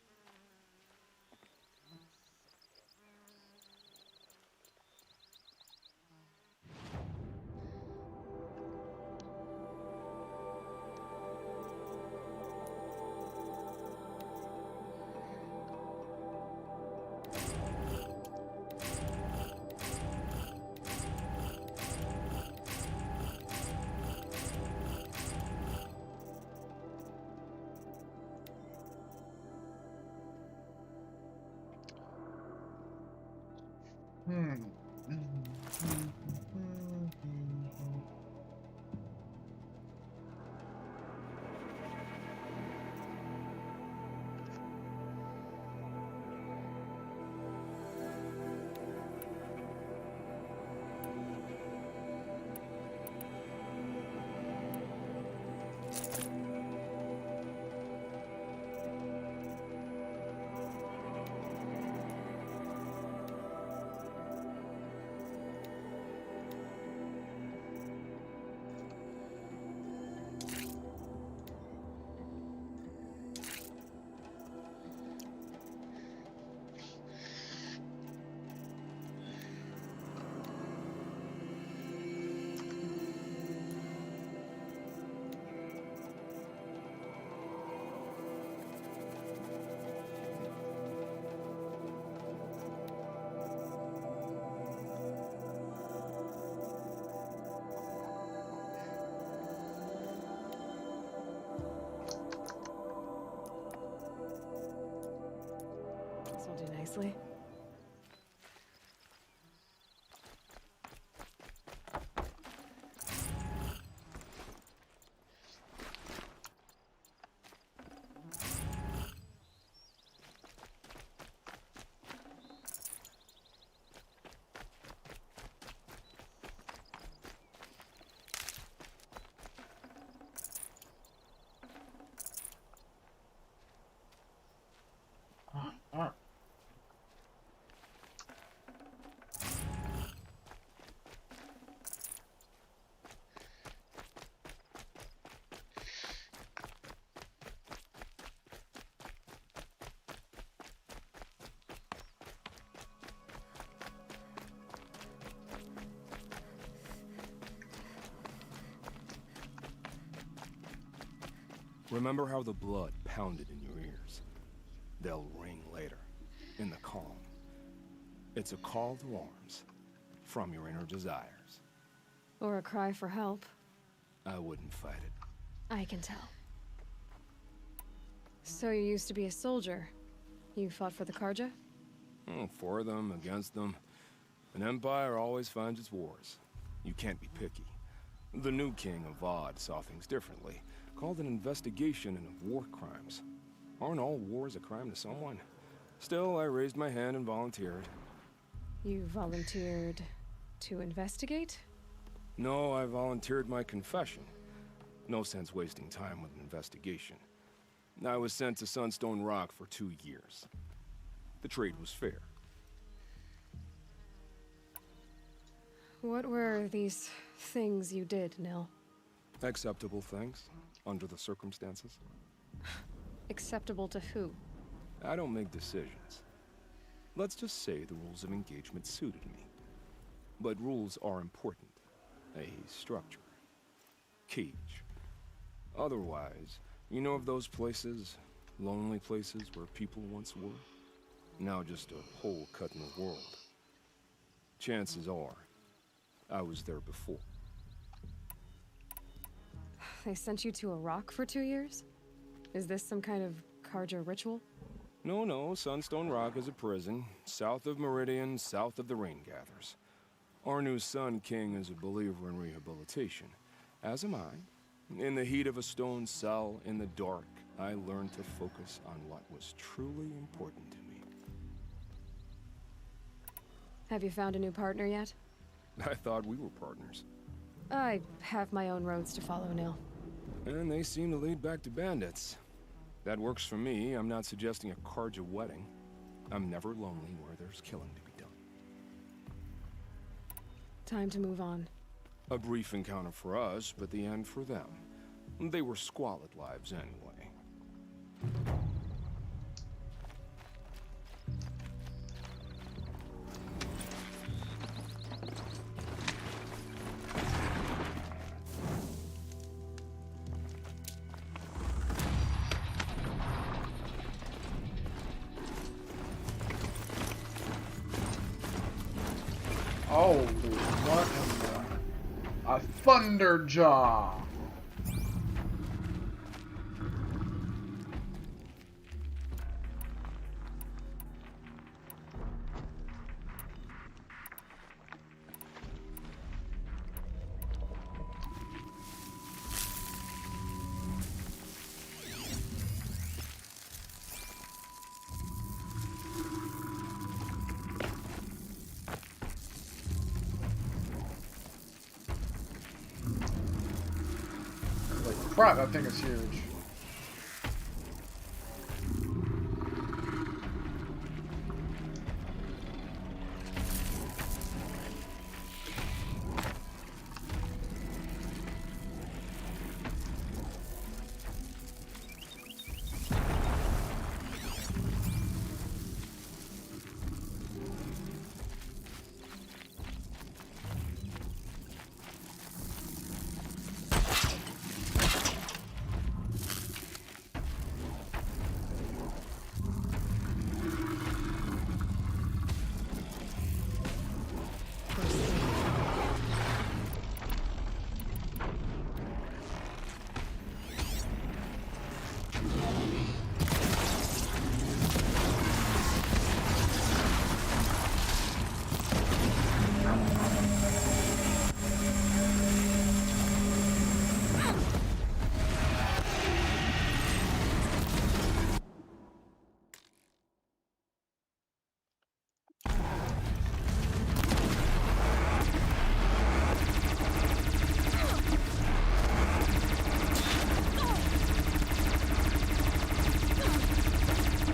This will do nicely. Remember how the blood pounded in your ears? They'll ring later, in the calm. It's a call to arms, from your inner desires. Or a cry for help. I wouldn't fight it. I can tell. So you used to be a soldier. You fought for the Karja? For them, against them. An empire always finds its wars. You can't be picky. The new king of Vod saw things differently. Called an investigation into war crimes. Aren't all wars a crime to someone? Still, I raised my hand and volunteered. You volunteered to investigate? No, I volunteered my confession. No sense wasting time with an investigation. I was sent to Sunstone Rock for 2 years. The trade was fair. What were these things you did, Nil? Acceptable things, under the circumstances. Acceptable to who? I don't make decisions. Let's just say the rules of engagement suited me. But rules are important. A structure. Cage. Otherwise, you know of those places, lonely places where people once were? Now just a hole cut in the world. Chances are, I was there before. They sent you to a rock for 2 years? Is this some kind of Karja ritual? No, Sunstone Rock is a prison, south of Meridian, south of the Raingathers. Our new Sun King is a believer in rehabilitation, as am I. In the heat of a stone cell, in the dark, I learned to focus on what was truly important to me. Have you found a new partner yet? I thought we were partners. I have my own roads to follow, Nil. And they seem to lead back to bandits. That works for me. I'm not suggesting a Karja wedding. I'm never lonely where there's killing to be done. Time to move on. A brief encounter for us, but the end for them. They were squalid lives anyway. Oh, what in the... A Thunderjaw! crap, that thing is huge.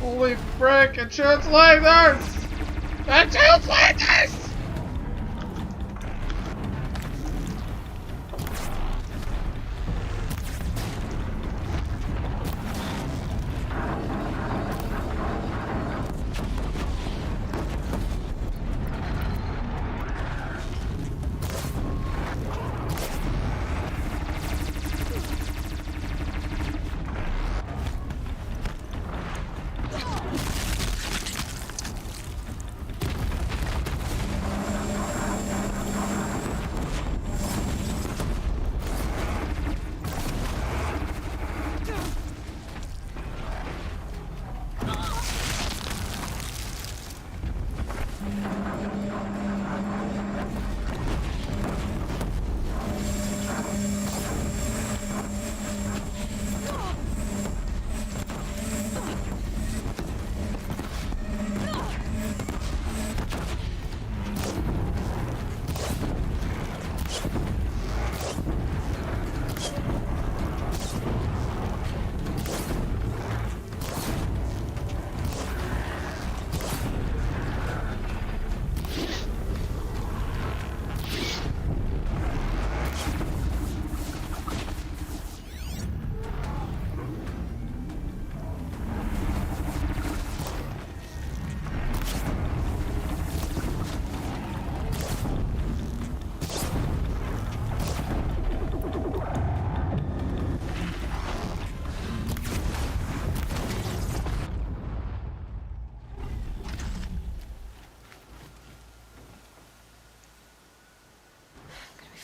Holy frick, it shoots lasers! It shoots lasers!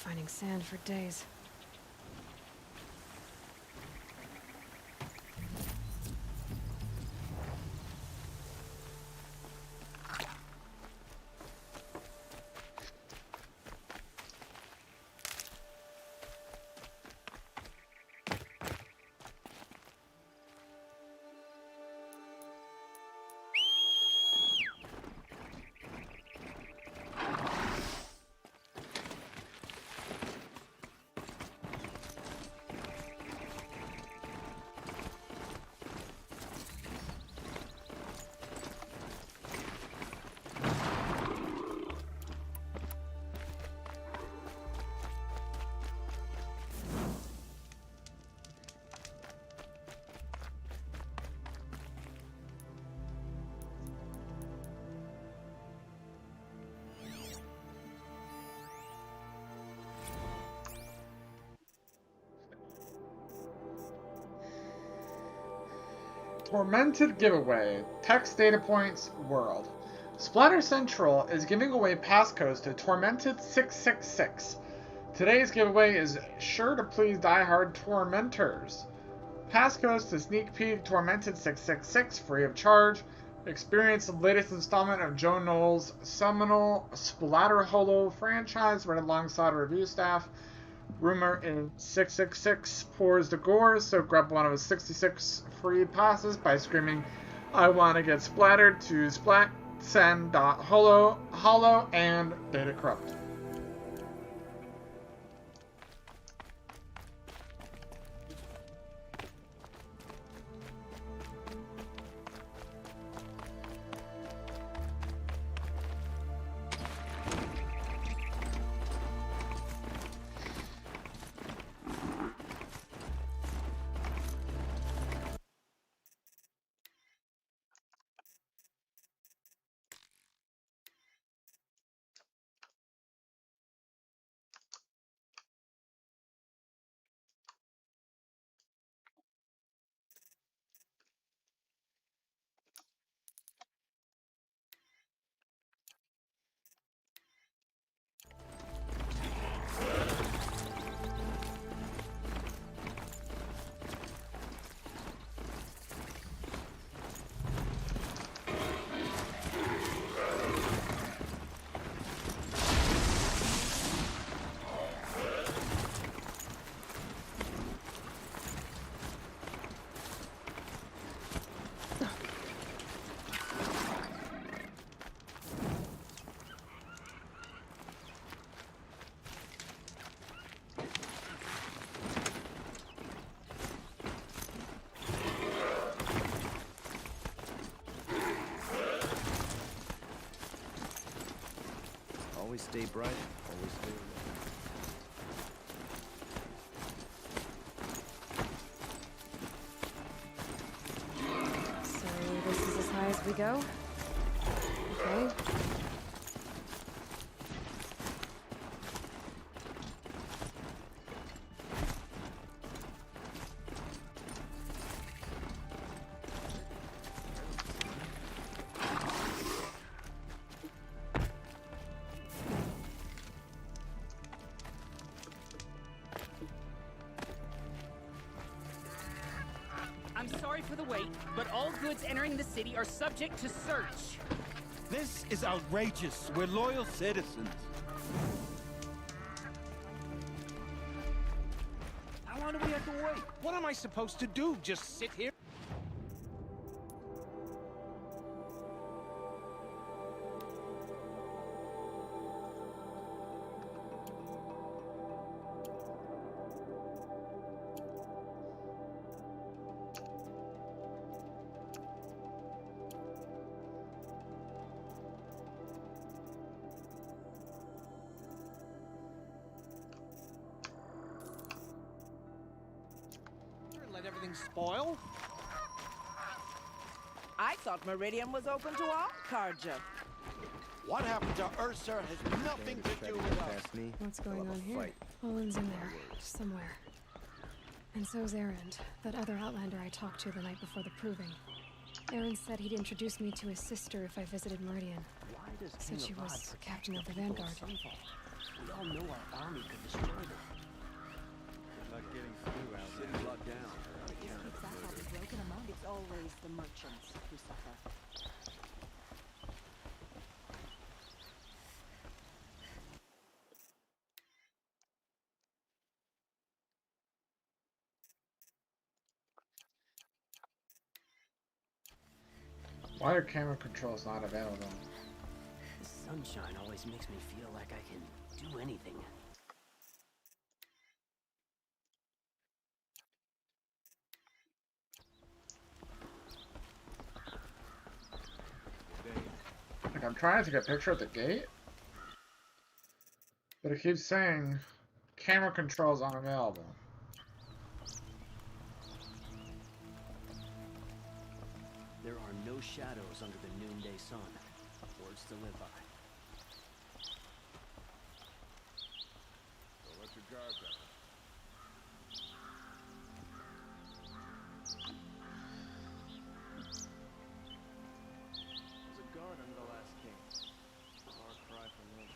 Finding sand for days. Tormented giveaway. Text data points world. Splatter Central is giving away passcodes to Tormented 666. Today's giveaway is sure to please diehard tormentors. Passcodes to sneak peek Tormented 666 free of charge. Experience the latest installment of Joe Knowles' seminal Splatter Holo franchise read alongside review staff. Rumor in 666 pours the gore, so grab one of his 66 free passes by screaming, "I want to get splattered" to splatsen.holo and Data Corrupt. Always stay bright, always stay alert. So this is as high as we go? Okay. I'm sorry for the wait, but all goods entering the city are subject to search. This is outrageous. We're loyal citizens. How long do we have to wait? What am I supposed to do? Just sit here? Let everything spoil? I thought Meridian was open to all, Carja. What happened to Ursa has nothing to do with us. What's going on here? Olin's in there, somewhere. And so's Erend, that other Outlander I talked to the night before the proving. Erend said he'd introduce me to his sister if I visited Meridian. Said she was captain of the Vanguard. We all know our army could destroy them. Good luck getting through out there. City locked down. Broken among, it's always the merchants who suffer. Why are camera controls not available? The sunshine always makes me feel like I can do anything. Like, I'm trying to take a picture of the gate, but it keeps saying camera controls unavailable. There are no shadows under the noonday sun. Words to live by. Don't let your guard down. There's a guard under the last king. Far cry from him.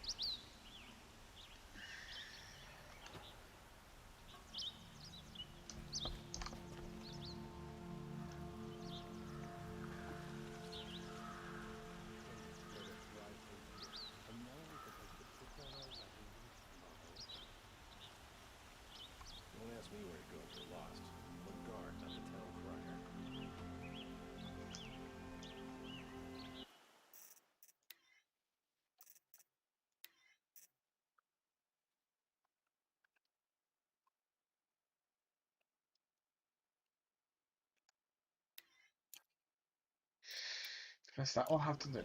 Don't ask me where it goes, you're lost. One guard, not the town crier. Guess that will have to do.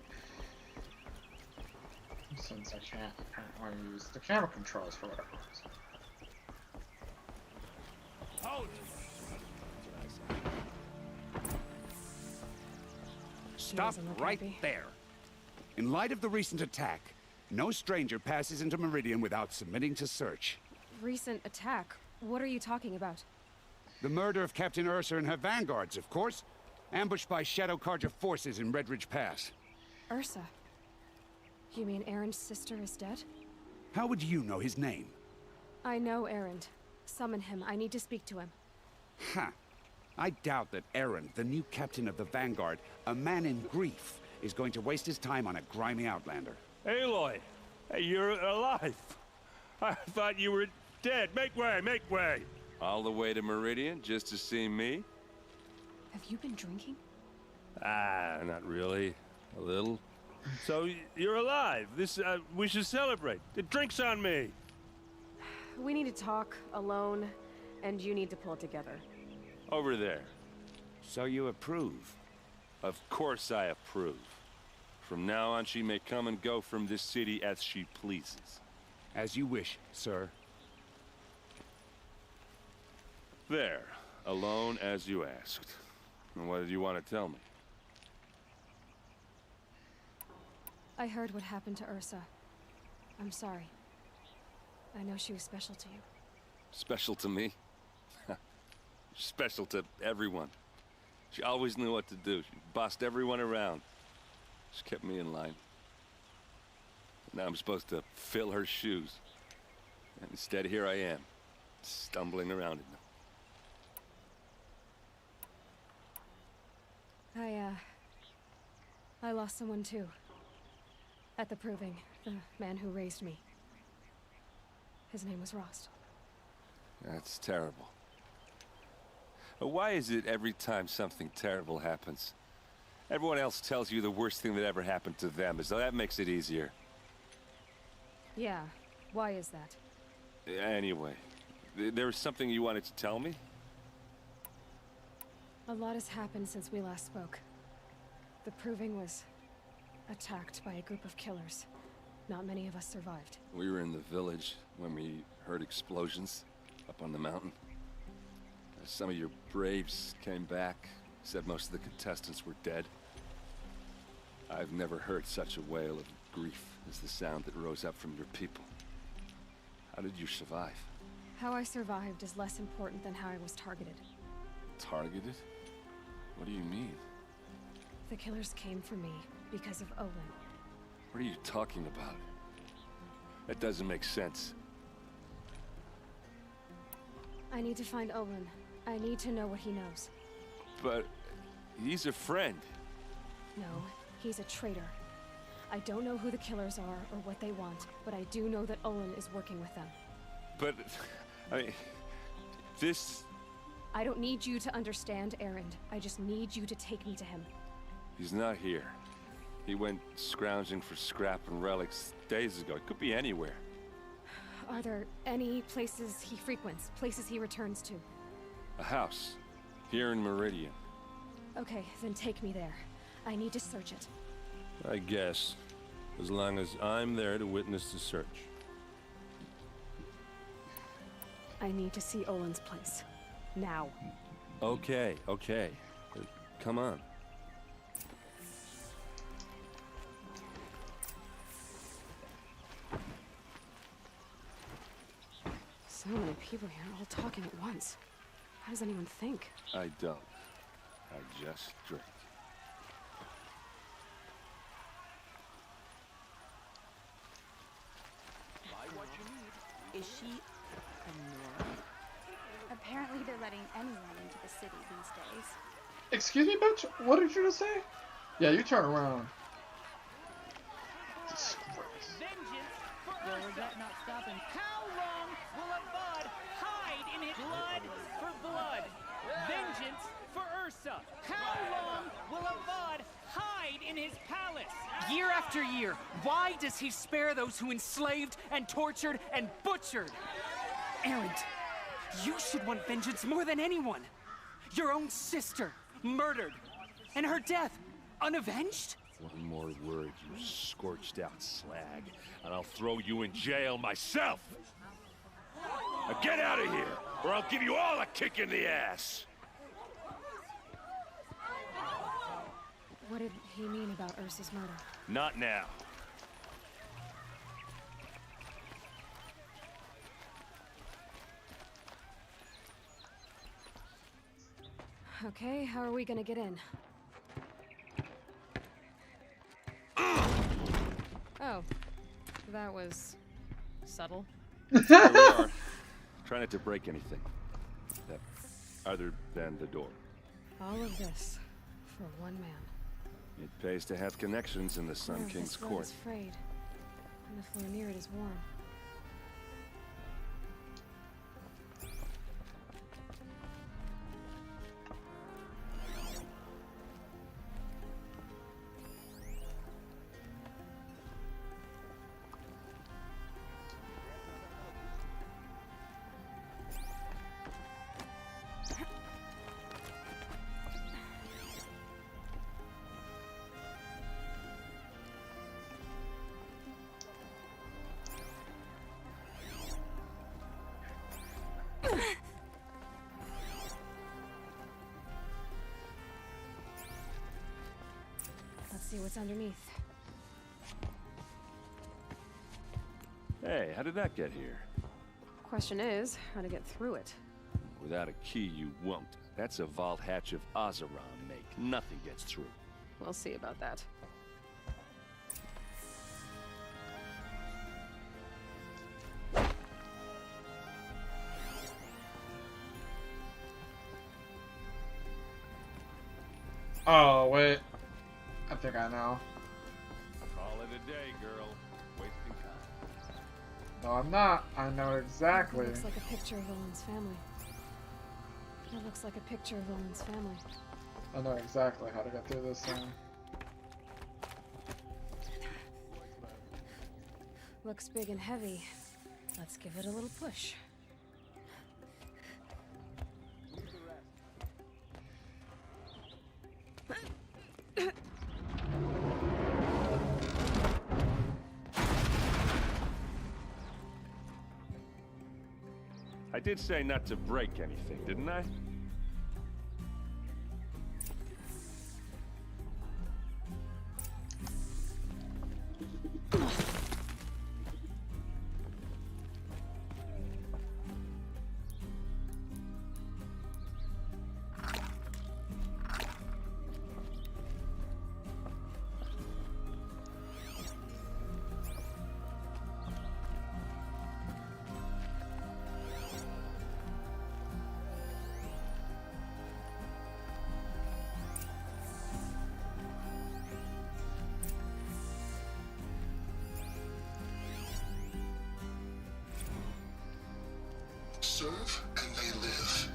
Since I can't apparently use the camera controls for whatever reason. Halt! Stop right there. In light of the recent attack, no stranger passes into Meridian without submitting to search. Recent attack? What are you talking about? The murder of Captain Ursa and her vanguards, of course. Ambushed by Shadow Carja forces in Redridge Pass. Ursa? You mean Erend's sister is dead? How would you know his name? I know Erend. Summon him. I need to speak to him. Ha! I doubt that Erend, the new captain of the Vanguard, a man in grief, is going to waste his time on a grimy outlander. Aloy! Hey, you're alive! I thought you were dead. Make way, make way! All the way to Meridian just to see me? Have you been drinking? Ah, not really. A little. So, you're alive. We should celebrate. The drink's on me. We need to talk, alone, and you need to pull it together. Over there. So you approve? Of course I approve. From now on, she may come and go from this city as she pleases. As you wish, sir. There. Alone as you asked. And what did you want to tell me? I heard what happened to Ursa. I'm sorry. I know she was special to you. Special to me? Special to everyone. She always knew what to do. She bossed everyone around. She kept me in line. Now I'm supposed to fill her shoes. And instead, here I am, stumbling around in them. I lost someone too. At the Proving, the man who raised me. His name was Rost. That's terrible. But why is it every time something terrible happens, everyone else tells you the worst thing that ever happened to them, as though that makes it easier? Yeah, why is that? Anyway, there was something you wanted to tell me? A lot has happened since we last spoke. The Proving was attacked by a group of killers. Not many of us survived. We were in the village when we heard explosions up on the mountain. Some of your braves came back, said most of the contestants were dead. I've never heard such a wail of grief as the sound that rose up from your people. How did you survive? How I survived is less important than how I was targeted. Targeted? What do you mean? The killers came for me because of Olin. What are you talking about? That doesn't make sense. I need to find Olin. I need to know what he knows. But he's a friend. No, he's a traitor. I don't know who the killers are or what they want, but I do know that Olin is working with them. But, I mean, this... I don't need you to understand, Erend. I just need you to take me to him. He's not here. He went scrounging for scrap and relics days ago. It could be anywhere. Are there any places he frequents? Places he returns to? A house. Here in Meridian. Okay, then take me there. I need to search it. I guess. As long as I'm there to witness the search. I need to see Olin's place. Now. Okay, okay. Come on. So many people here, all talking at once. How does anyone think? I don't. I just drink. Buy what you need. Is she a Nora? Apparently they're letting anyone into the city these days. Excuse me, bitch? What did you just say? Yeah, you turn around. You'll regret not stopping. How long will a bud hide in his blood for blood? Vengeance for Ursa. How long will a bud hide in his palace? Year after year, why does he spare those who enslaved and tortured and butchered? Erend, you should want vengeance more than anyone. Your own sister, murdered, and her death, unavenged? One more word, you scorched out slag, and I'll throw you in jail myself! Now get out of here, or I'll give you all a kick in the ass! What did he mean about Ursa's murder? Not now. Okay, how are we gonna get in? Oh, that was subtle. Here we are. Try not to break anything. Other than the door. All of this for one man. It pays to have connections in the Sun King's This blood court. is frayed, and the floor near it is warm. see what's underneath. Hey, how did that get here? Question is, how to get through it. Without a key, you won't. That's a vault hatch of Oseram make. Nothing gets through. We'll see about that. Oh, wait. I think I know. Call it a day, girl. Wasting time. No, I'm not. I know exactly. It looks like a picture of Owen's family. It looks like a picture of Owen's family. I know exactly how to get through this thing. Looks big and heavy. Let's give it a little push. I did say not to break anything, didn't I? Serve and they live.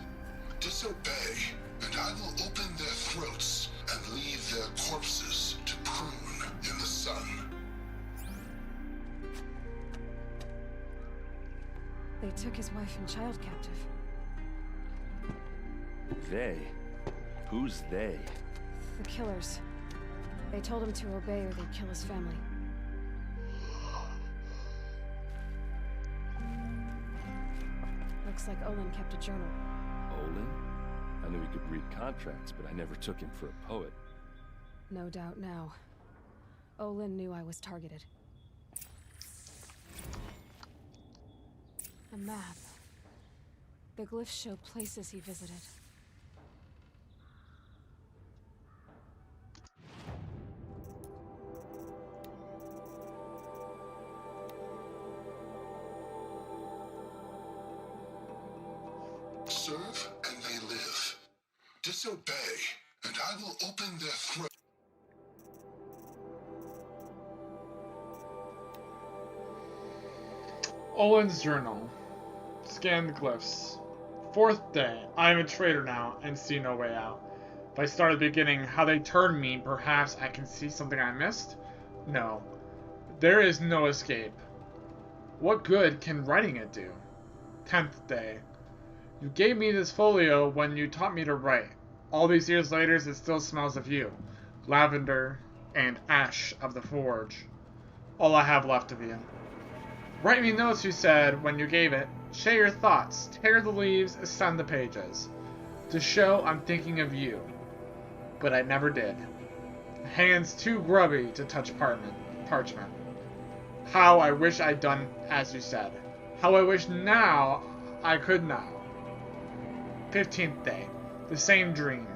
Disobey, and I will open their throats and leave their corpses to prune in the sun. They took his wife and child captive. They? Who's they? The killers. They told him to obey or they'd kill his family. Looks like Olin kept a journal. Olin? I knew he could read contracts, but I never took him for a poet. No doubt now. Olin knew I was targeted. A map. The glyphs show places he visited. Serve and they live. Disobey, and I will open their throats. Olin's journal. Scan the glyphs. 4th day. I am a traitor now and see no way out. If I start at the beginning, how they turned me, perhaps I can see something I missed? No. There is no escape. What good can writing it do? 10th day. You gave me this folio when you taught me to write. All these years later, it still smells of you. Lavender and ash of the forge. All I have left of you. Write me notes, you said, when you gave it. Share your thoughts. Tear the leaves, ascend the pages. To show I'm thinking of you. But I never did. Hands too grubby to touch parchment. How I wish I'd done as you said. How I wish now I could now. 15th day. The same dream.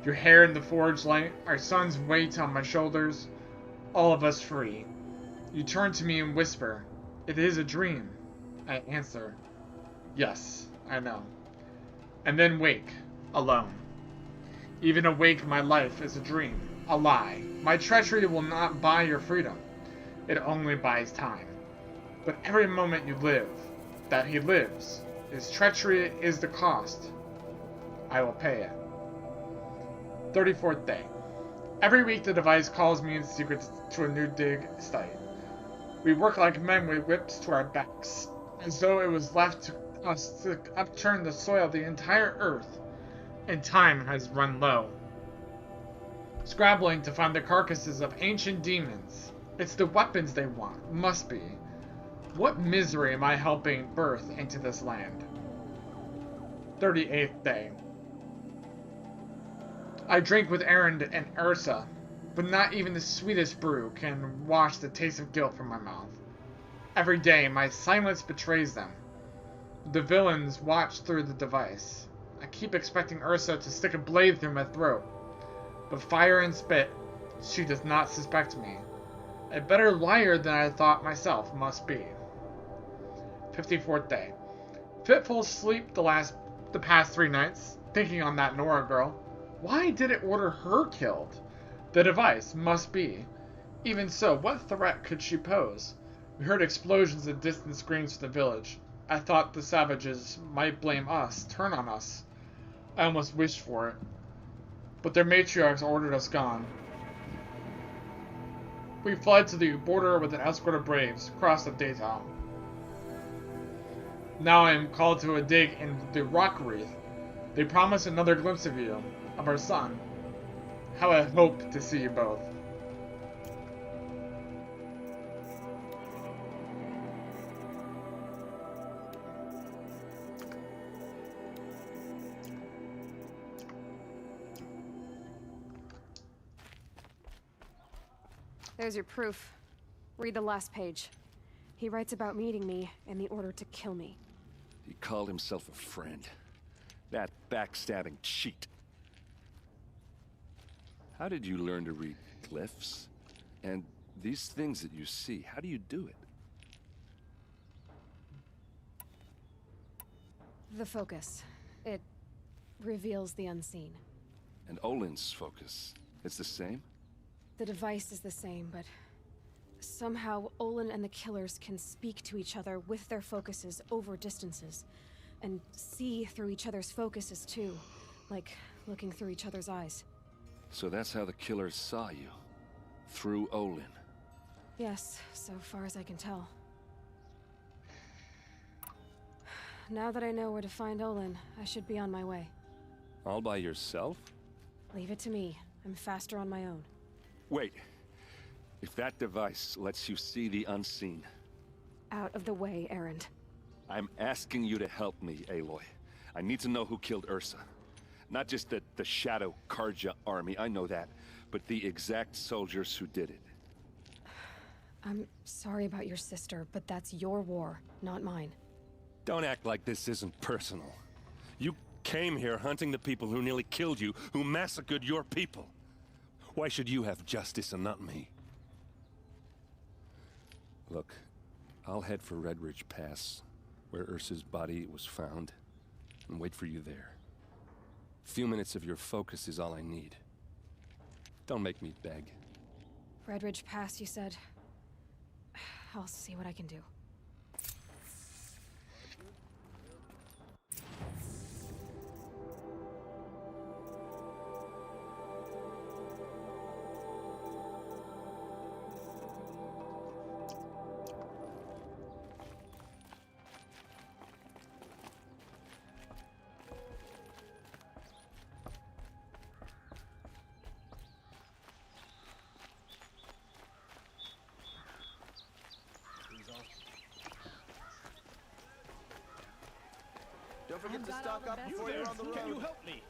Your hair in the forge light, our son's weight on my shoulders, all of us free. You turn to me and whisper, "It is a dream." I answer, "Yes, I know." And then wake, alone. Even awake, my life is a dream, a lie. My treachery will not buy your freedom. It only buys time. But every moment you live, that he lives, his treachery is the cost. I will pay it. 34th day. Every week the device calls me in secret to a new dig site. We work like men with whips to our backs, as though it was left to us to upturn the soil of the entire earth, and time has run low. Scrabbling to find the carcasses of ancient demons. It's the weapons they want, must be. What misery am I helping birth into this land? 38th day. I drink with Erend and Ursa. but not even the sweetest brew can wash the taste of guilt from my mouth. Every day, my silence betrays them. The villains watch through the device. I keep expecting Ursa to stick a blade through my throat, but fire and spit, she does not suspect me. A better liar than I thought myself must be. 54th day. Fitful sleep the past 3 nights, thinking on that Nora girl. Why did it order her killed? The device must be. Even so, what threat could she pose? We heard explosions and distant screams from the village. I thought the savages might blame us, turn on us. I almost wished for it. But their matriarchs ordered us gone. We fled to the border with an escort of braves, across the Daytime. Now I am called to a dig in the rock wreath. They promise another glimpse of you, of our son. How I hope to see you both. There's your proof. Read the last page. He writes about meeting me and the order to kill me. He called himself a friend. That backstabbing cheat. How did you learn to read glyphs? And these things that you see, how do you do it? The focus. It reveals the unseen. And Olin's focus, it's the same? The device is the same, but somehow Olin and the killers can speak to each other with their focuses over distances, and see through each other's focuses too, like looking through each other's eyes. So that's how the killers saw you? Through Olin? Yes, so far as I can tell. Now that I know where to find Olin, I should be on my way. All by yourself? Leave it to me. I'm faster on my own. Wait. If that device lets you see the unseen... Out of the way, Erend. I'm asking you to help me, Aloy. I need to know who killed Ursa. Not just the Shadow Carja army, I know that, but the exact soldiers who did it. I'm sorry about your sister, but that's your war, not mine. Don't act like this isn't personal. You came here hunting the people who nearly killed you, who massacred your people. Why should you have justice and not me? Look, I'll head for Redridge Pass, where Ursa's body was found, and wait for you there. A few minutes of your focus is all I need. Don't make me beg. Redridge Pass, you said? I'll see what I can do. Don't forget to stock up before you're on the road. Can you help me?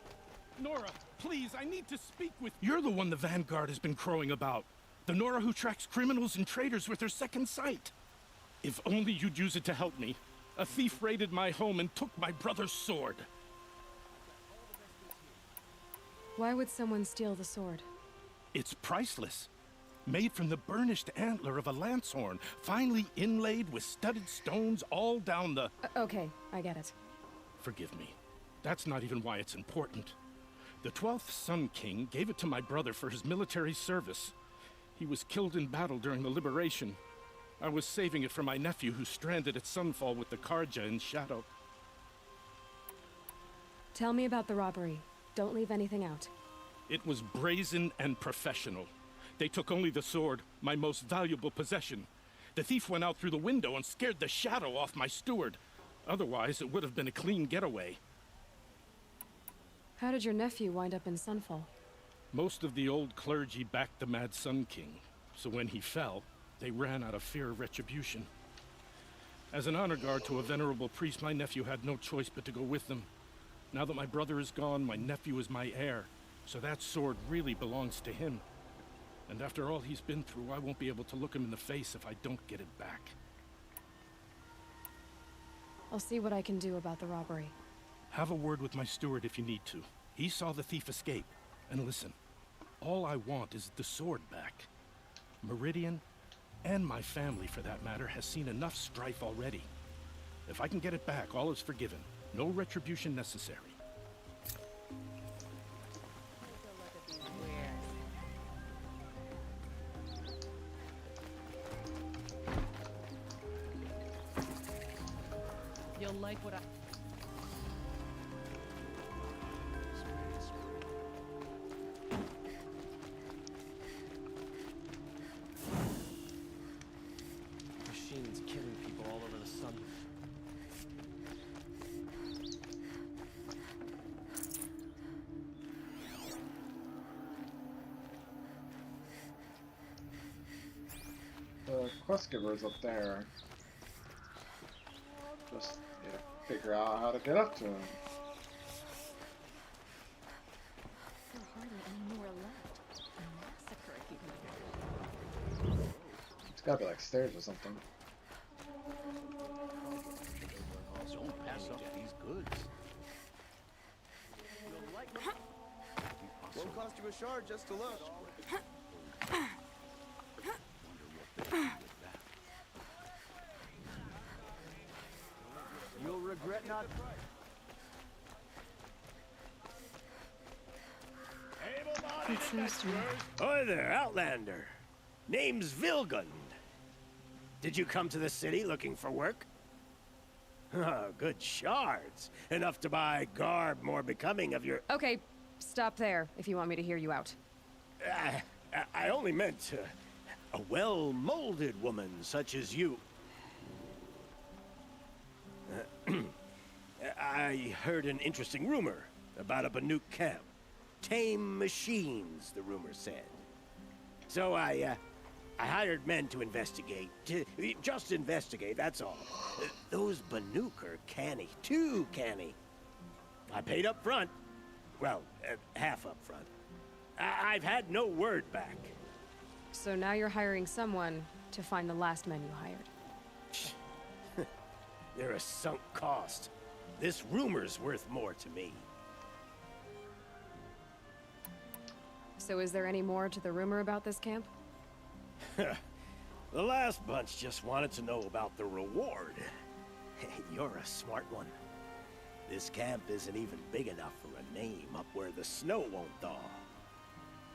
Nora, please, I need to speak with... You're the one the Vanguard has been crowing about. The Nora who tracks criminals and traitors with her second sight. If only you'd use it to help me. A thief raided my home and took my brother's sword. Why would someone steal the sword? It's priceless. Made from the burnished antler of a lancehorn, finely inlaid with studded stones all down the... Okay, I get it. Forgive me. That's not even why it's important. The 12th Sun King gave it to my brother for his military service. He was killed in battle during the Liberation. I was saving it for my nephew who's stranded at Sunfall with the Carja in Shadow. Tell me about the robbery. Don't leave anything out. It was brazen and professional. They took only the sword, my most valuable possession. The thief went out through the window and scared the shadow off my steward. Otherwise, it would have been a clean getaway. How did your nephew wind up in Sunfall? Most of the old clergy backed the Mad Sun King, so when he fell, they ran out of fear of retribution. As an honor guard to a venerable priest, my nephew had no choice but to go with them. Now that my brother is gone, my nephew is my heir, so that sword really belongs to him. And after all he's been through, I won't be able to look him in the face if I don't get it back. I'll see what I can do about the robbery. Have a word with my steward if you need to. He saw the thief escape. And listen, all I want is the sword back. Meridian, and my family for that matter, has seen enough strife already. If I can get it back, all is forgiven. No retribution necessary. You'll like what I... Machines killing people all over the sun. The quest giver's up there. Just figure out how to get up to him. There are hardly any more left. A massacre, if you will. It's gotta be like stairs or something. Don't pass up these goods. Won't cost you a shard just to look. You'll regret not. Hi there, Outlander. Name's Vilgund. Did you come to the city looking for work? Good shards. Enough to buy garb more becoming of your... Okay, stop there if you want me to hear you out. I only meant a well-molded woman such as you. I heard an interesting rumor about a Banuk camp. Tame machines, the rumor said. So I hired men to investigate. Just investigate, that's all. Those Banuk are canny, too canny. I paid up front. Well, half up front. I've had no word back. So now you're hiring someone to find the last men you hired. They're a sunk cost. This rumor's worth more to me. So is there any more to the rumor about this camp? The last bunch just wanted to know about the reward. You're a smart one. This camp isn't even big enough for a name up where the snow won't thaw.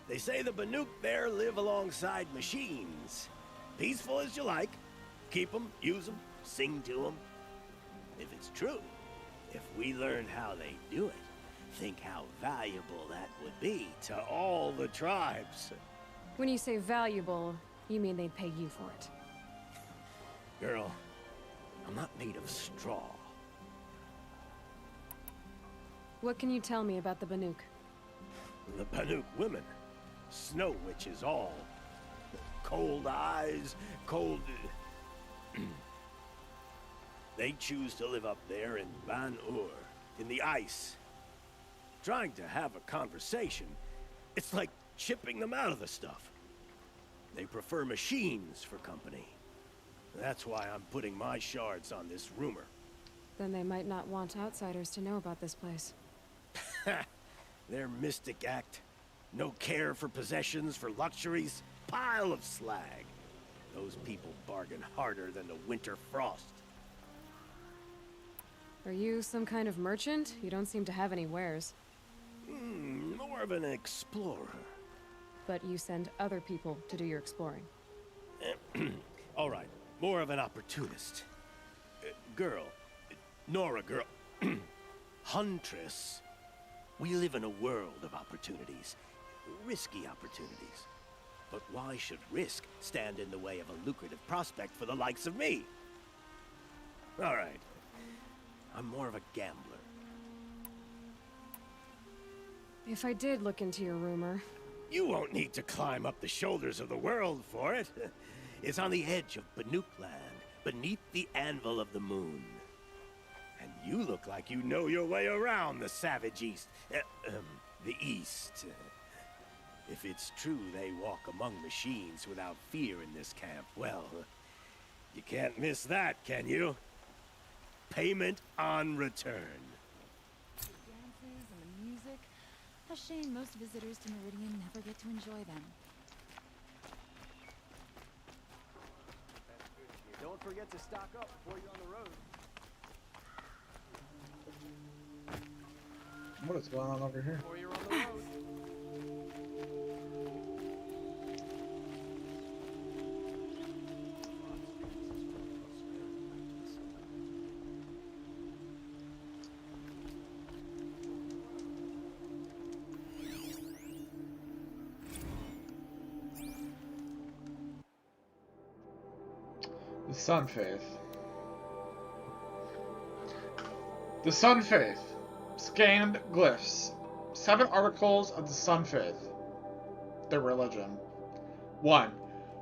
They say the Banuk there live alongside machines. Peaceful as you like. Keep them, use them, sing to them. If it's true, if we learned how they do it, think how valuable that would be to all the tribes. When you say valuable, you mean they'd pay you for it. Girl, I'm not made of straw. What can you tell me about the Banuk? The Banuk women. Snow witches all. Cold eyes, cold... They choose to live up there in Ban-Ur, in the ice. Trying to have a conversation, it's like chipping them out of the stuff. They prefer machines for company. That's why I'm putting my shards on this rumor. Then they might not want outsiders to know about this place. Their mystic act. No care for possessions, for luxuries. Pile of slag. Those people bargain harder than the winter frost. Are you some kind of merchant? You don't seem to have any wares. More of an explorer. But you send other people to do your exploring. All right, more of an opportunist. Girl. Nora girl. Huntress. We live in a world of opportunities. Risky opportunities. But why should risk stand in the way of a lucrative prospect for the likes of me? All right. I'm more of a gambler. If I did look into your rumor... You won't need to climb up the shoulders of the world for it. It's on the edge of Banuk land, beneath the anvil of the moon. And you look like you know your way around the savage east. The east. If it's true they walk among machines without fear in this camp, well, you can't miss that, can you? Payment on return. The dances and the music. A shame most visitors to Meridian never get to enjoy them. Don't forget to stock up before you're on the road. What is going on over here? Before you're on the road. The Sun Faith. The Sun Faith. Scanned glyphs. 7 articles of the Sun Faith. Their religion. 1.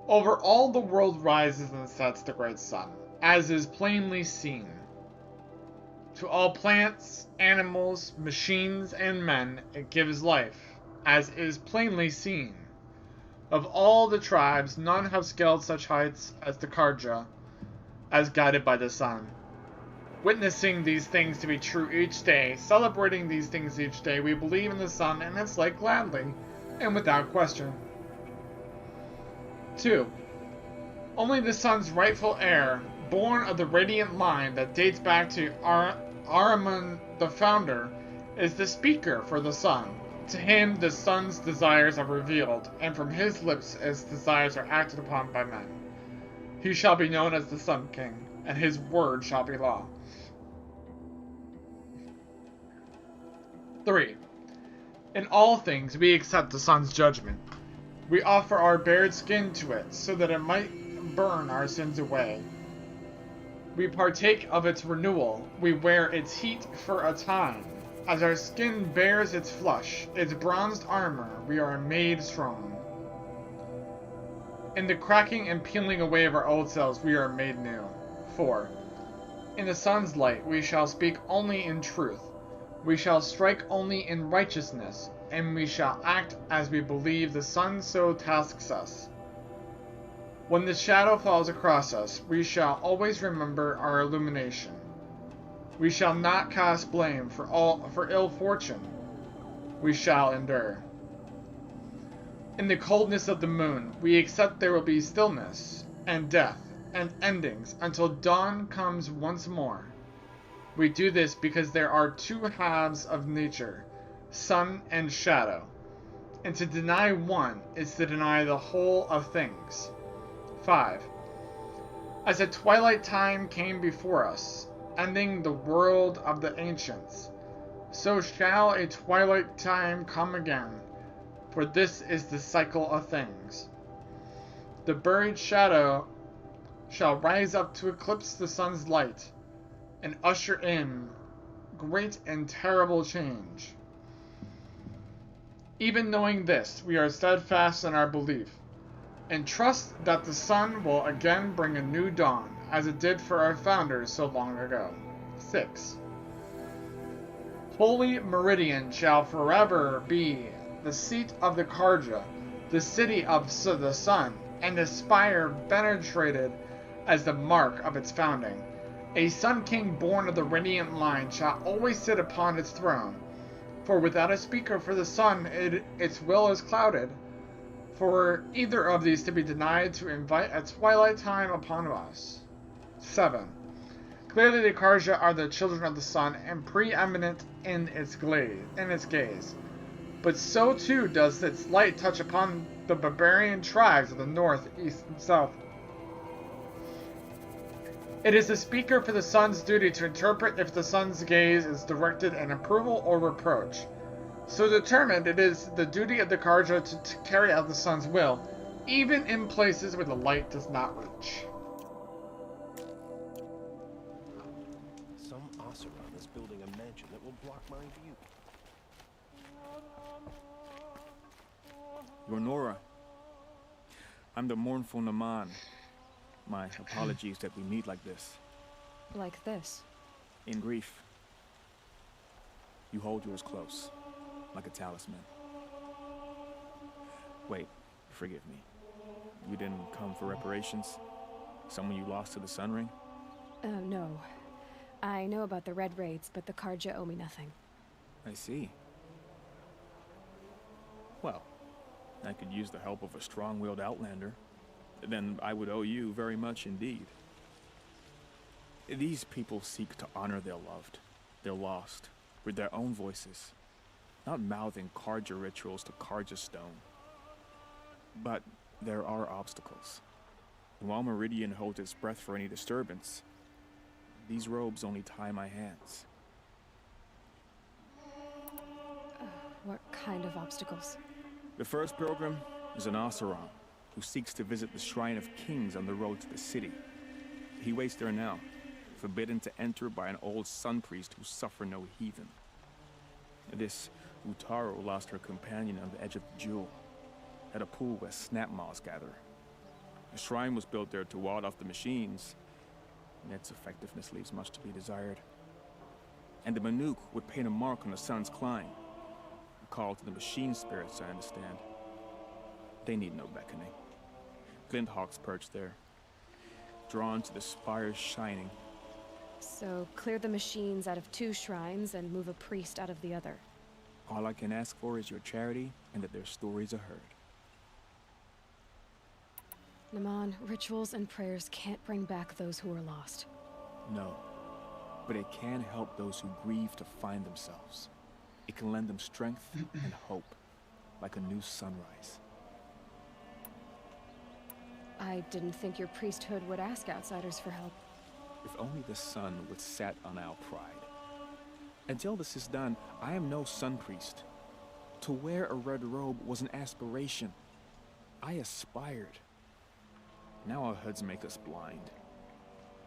Over all the world rises and sets the great sun, as is plainly seen. To all plants, animals, machines, and men it gives life, as is plainly seen. Of all the tribes, none have scaled such heights as the Carja, as guided by the sun. Witnessing these things to be true each day, celebrating these things each day, we believe in the sun and its light gladly, and without question. 2. Only the sun's rightful heir, born of the radiant line that dates back to Ahriman the founder, is the speaker for the sun. To him the sun's desires are revealed, and from his lips his desires are acted upon by men. He shall be known as the Sun King, and his word shall be law. 3. In all things we accept the sun's judgment. We offer our bared skin to it, so that it might burn our sins away. We partake of its renewal, we wear its heat for a time. As our skin bears its flush, its bronzed armor, we are made strong. In the cracking and peeling away of our old selves, we are made new. 4. In the sun's light, we shall speak only in truth. We shall strike only in righteousness, and we shall act as we believe the sun so tasks us. When the shadow falls across us, we shall always remember our illumination. We shall not cast blame for ill fortune. We shall endure. In the coldness of the moon, we accept there will be stillness, and death, and endings, until dawn comes once more. We do this because there are 2 halves of nature, sun and shadow, and to deny one is to deny the whole of things. 5. As a twilight time came before us, ending the world of the ancients, so shall a twilight time come again, for this is the cycle of things. The buried shadow shall rise up to eclipse the sun's light, and usher in great and terrible change. Even knowing this, we are steadfast in our belief, and trust that the sun will again bring a new dawn, as it did for our founders so long ago. 6. Holy Meridian shall forever be the seat of the Carja, the city of the sun, and the spire venerated as the mark of its founding. A Sun King born of the radiant line shall always sit upon its throne, for without a speaker for the sun, its will is clouded. For either of these to be denied to invite a twilight time upon us. 7. Clearly the Carja are the children of the sun and preeminent in its gaze. But so too does its light touch upon the barbarian tribes of the north, east, and south. It is the speaker for the sun's duty to interpret if the sun's gaze is directed in approval or reproach. So determined, it is the duty of the Carja to carry out the sun's will, even in places where the light does not reach. Some Oseram is building a mansion that will block my view. You're Nora. I'm the mournful Naman. My apologies that we meet like this. Like this? In grief. You hold yours close, like a talisman. Wait, forgive me. You didn't come for reparations? Someone you lost to the Sun Ring? No. I know about the Red Raids, but the Karja owe me nothing. I see. Well, I could use the help of a strong-willed outlander. Then I would owe you very much indeed. These people seek to honor their loved, their lost, with their own voices, not mouthing Karja rituals to Karja stone. But there are obstacles. And while Meridian holds its breath for any disturbance, these robes only tie my hands. What kind of obstacles? The first pilgrim is an Oseram who seeks to visit the Shrine of Kings on the road to the city. He waits there now, forbidden to enter by an old sun priest who suffer no heathen. This Utaro lost her companion on the edge of the Jewel, at a pool where snap moths gather. The shrine was built there to ward off the machines, and its effectiveness leaves much to be desired. And the Manuk would paint a mark on the sun's climb, a call to the machine spirits, I understand. They need no beckoning. Glinthawks perch there, drawn to the spires shining. So, clear the machines out of 2 shrines and move a priest out of the other. All I can ask for is your charity and that their stories are heard. Naman, rituals and prayers can't bring back those who are lost. No, but it can help those who grieve to find themselves. It can lend them strength and hope, like a new sunrise. I didn't think your priesthood would ask outsiders for help. If only the sun would set on our pride. Until this is done, I am no sun priest. To wear a red robe was an aspiration. I aspired. Now our hoods make us blind.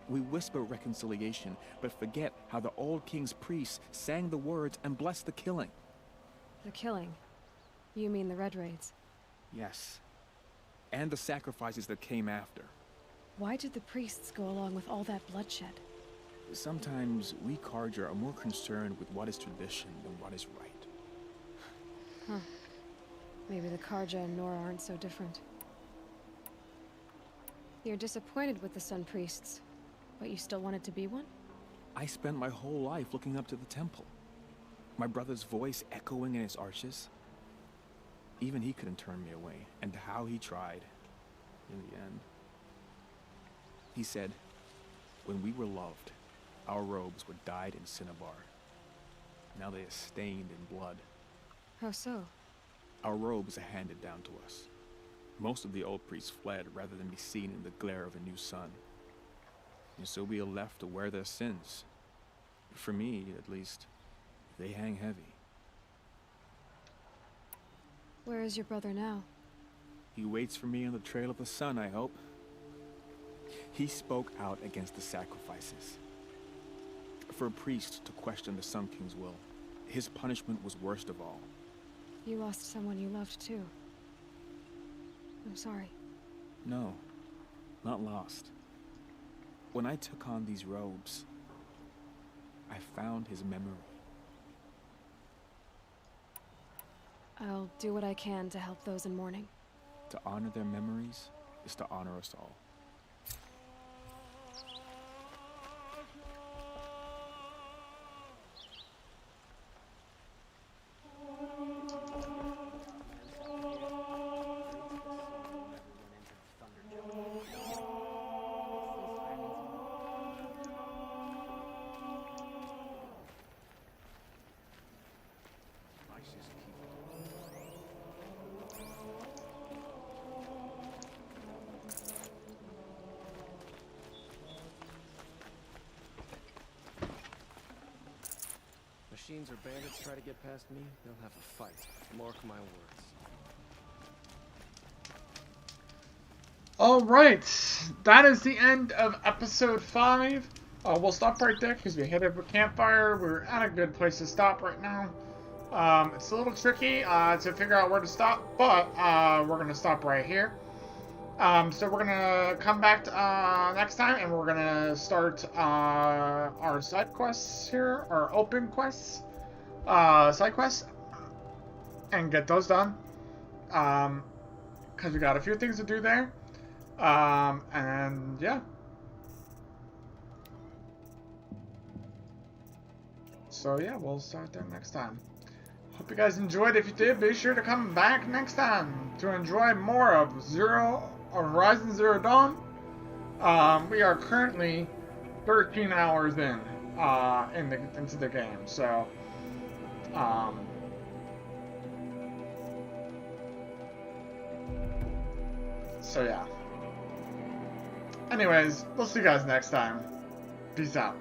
We whisper reconciliation, but forget how the old king's priests sang the words and blessed the killing. The killing? You mean the Red Raids? Yes. And the sacrifices that came after. Why did the priests go along with all that bloodshed? Sometimes we Karja are more concerned with what is tradition than what is right. Huh. Maybe the Karja and Nora aren't so different. You're disappointed with the Sun Priests, but you still wanted to be one? I spent my whole life looking up to the temple. My brother's voice echoing in its arches. Even he couldn't turn me away, and how he tried, in the end. He said, when we were loved, our robes were dyed in cinnabar. Now they are stained in blood. How so? Our robes are handed down to us. Most of the old priests fled rather than be seen in the glare of a new sun. And so we are left to wear their sins. For me, at least, they hang heavy. Where is your brother now? He waits for me on the trail of the sun, I hope. He spoke out against the sacrifices. For a priest to question the Sun King's will, his punishment was worst of all. You lost someone you loved too. I'm sorry. No, not lost. When I took on these robes, I found his memory. I'll do what I can to help those in mourning. To honor their memories is to honor us all. Machines or bandits try to get past me, they'll have a fight. Mark my words. Alright, that is the end of episode 5. We'll stop right there because we hit a campfire. We're at a good place to stop right now. It's a little tricky to figure out where to stop, but we're going to stop right here. So we're going to come back next time, and we're going to start our side quests here, our open quests, side quests, and get those done. because we got a few things to do there. And yeah. So yeah, we'll start there next time. Hope you guys enjoyed. If you did, be sure to come back next time to enjoy more of Horizon Zero Dawn. We are currently 13 hours into the game, so yeah. Anyways, we'll see you guys next time. Peace out.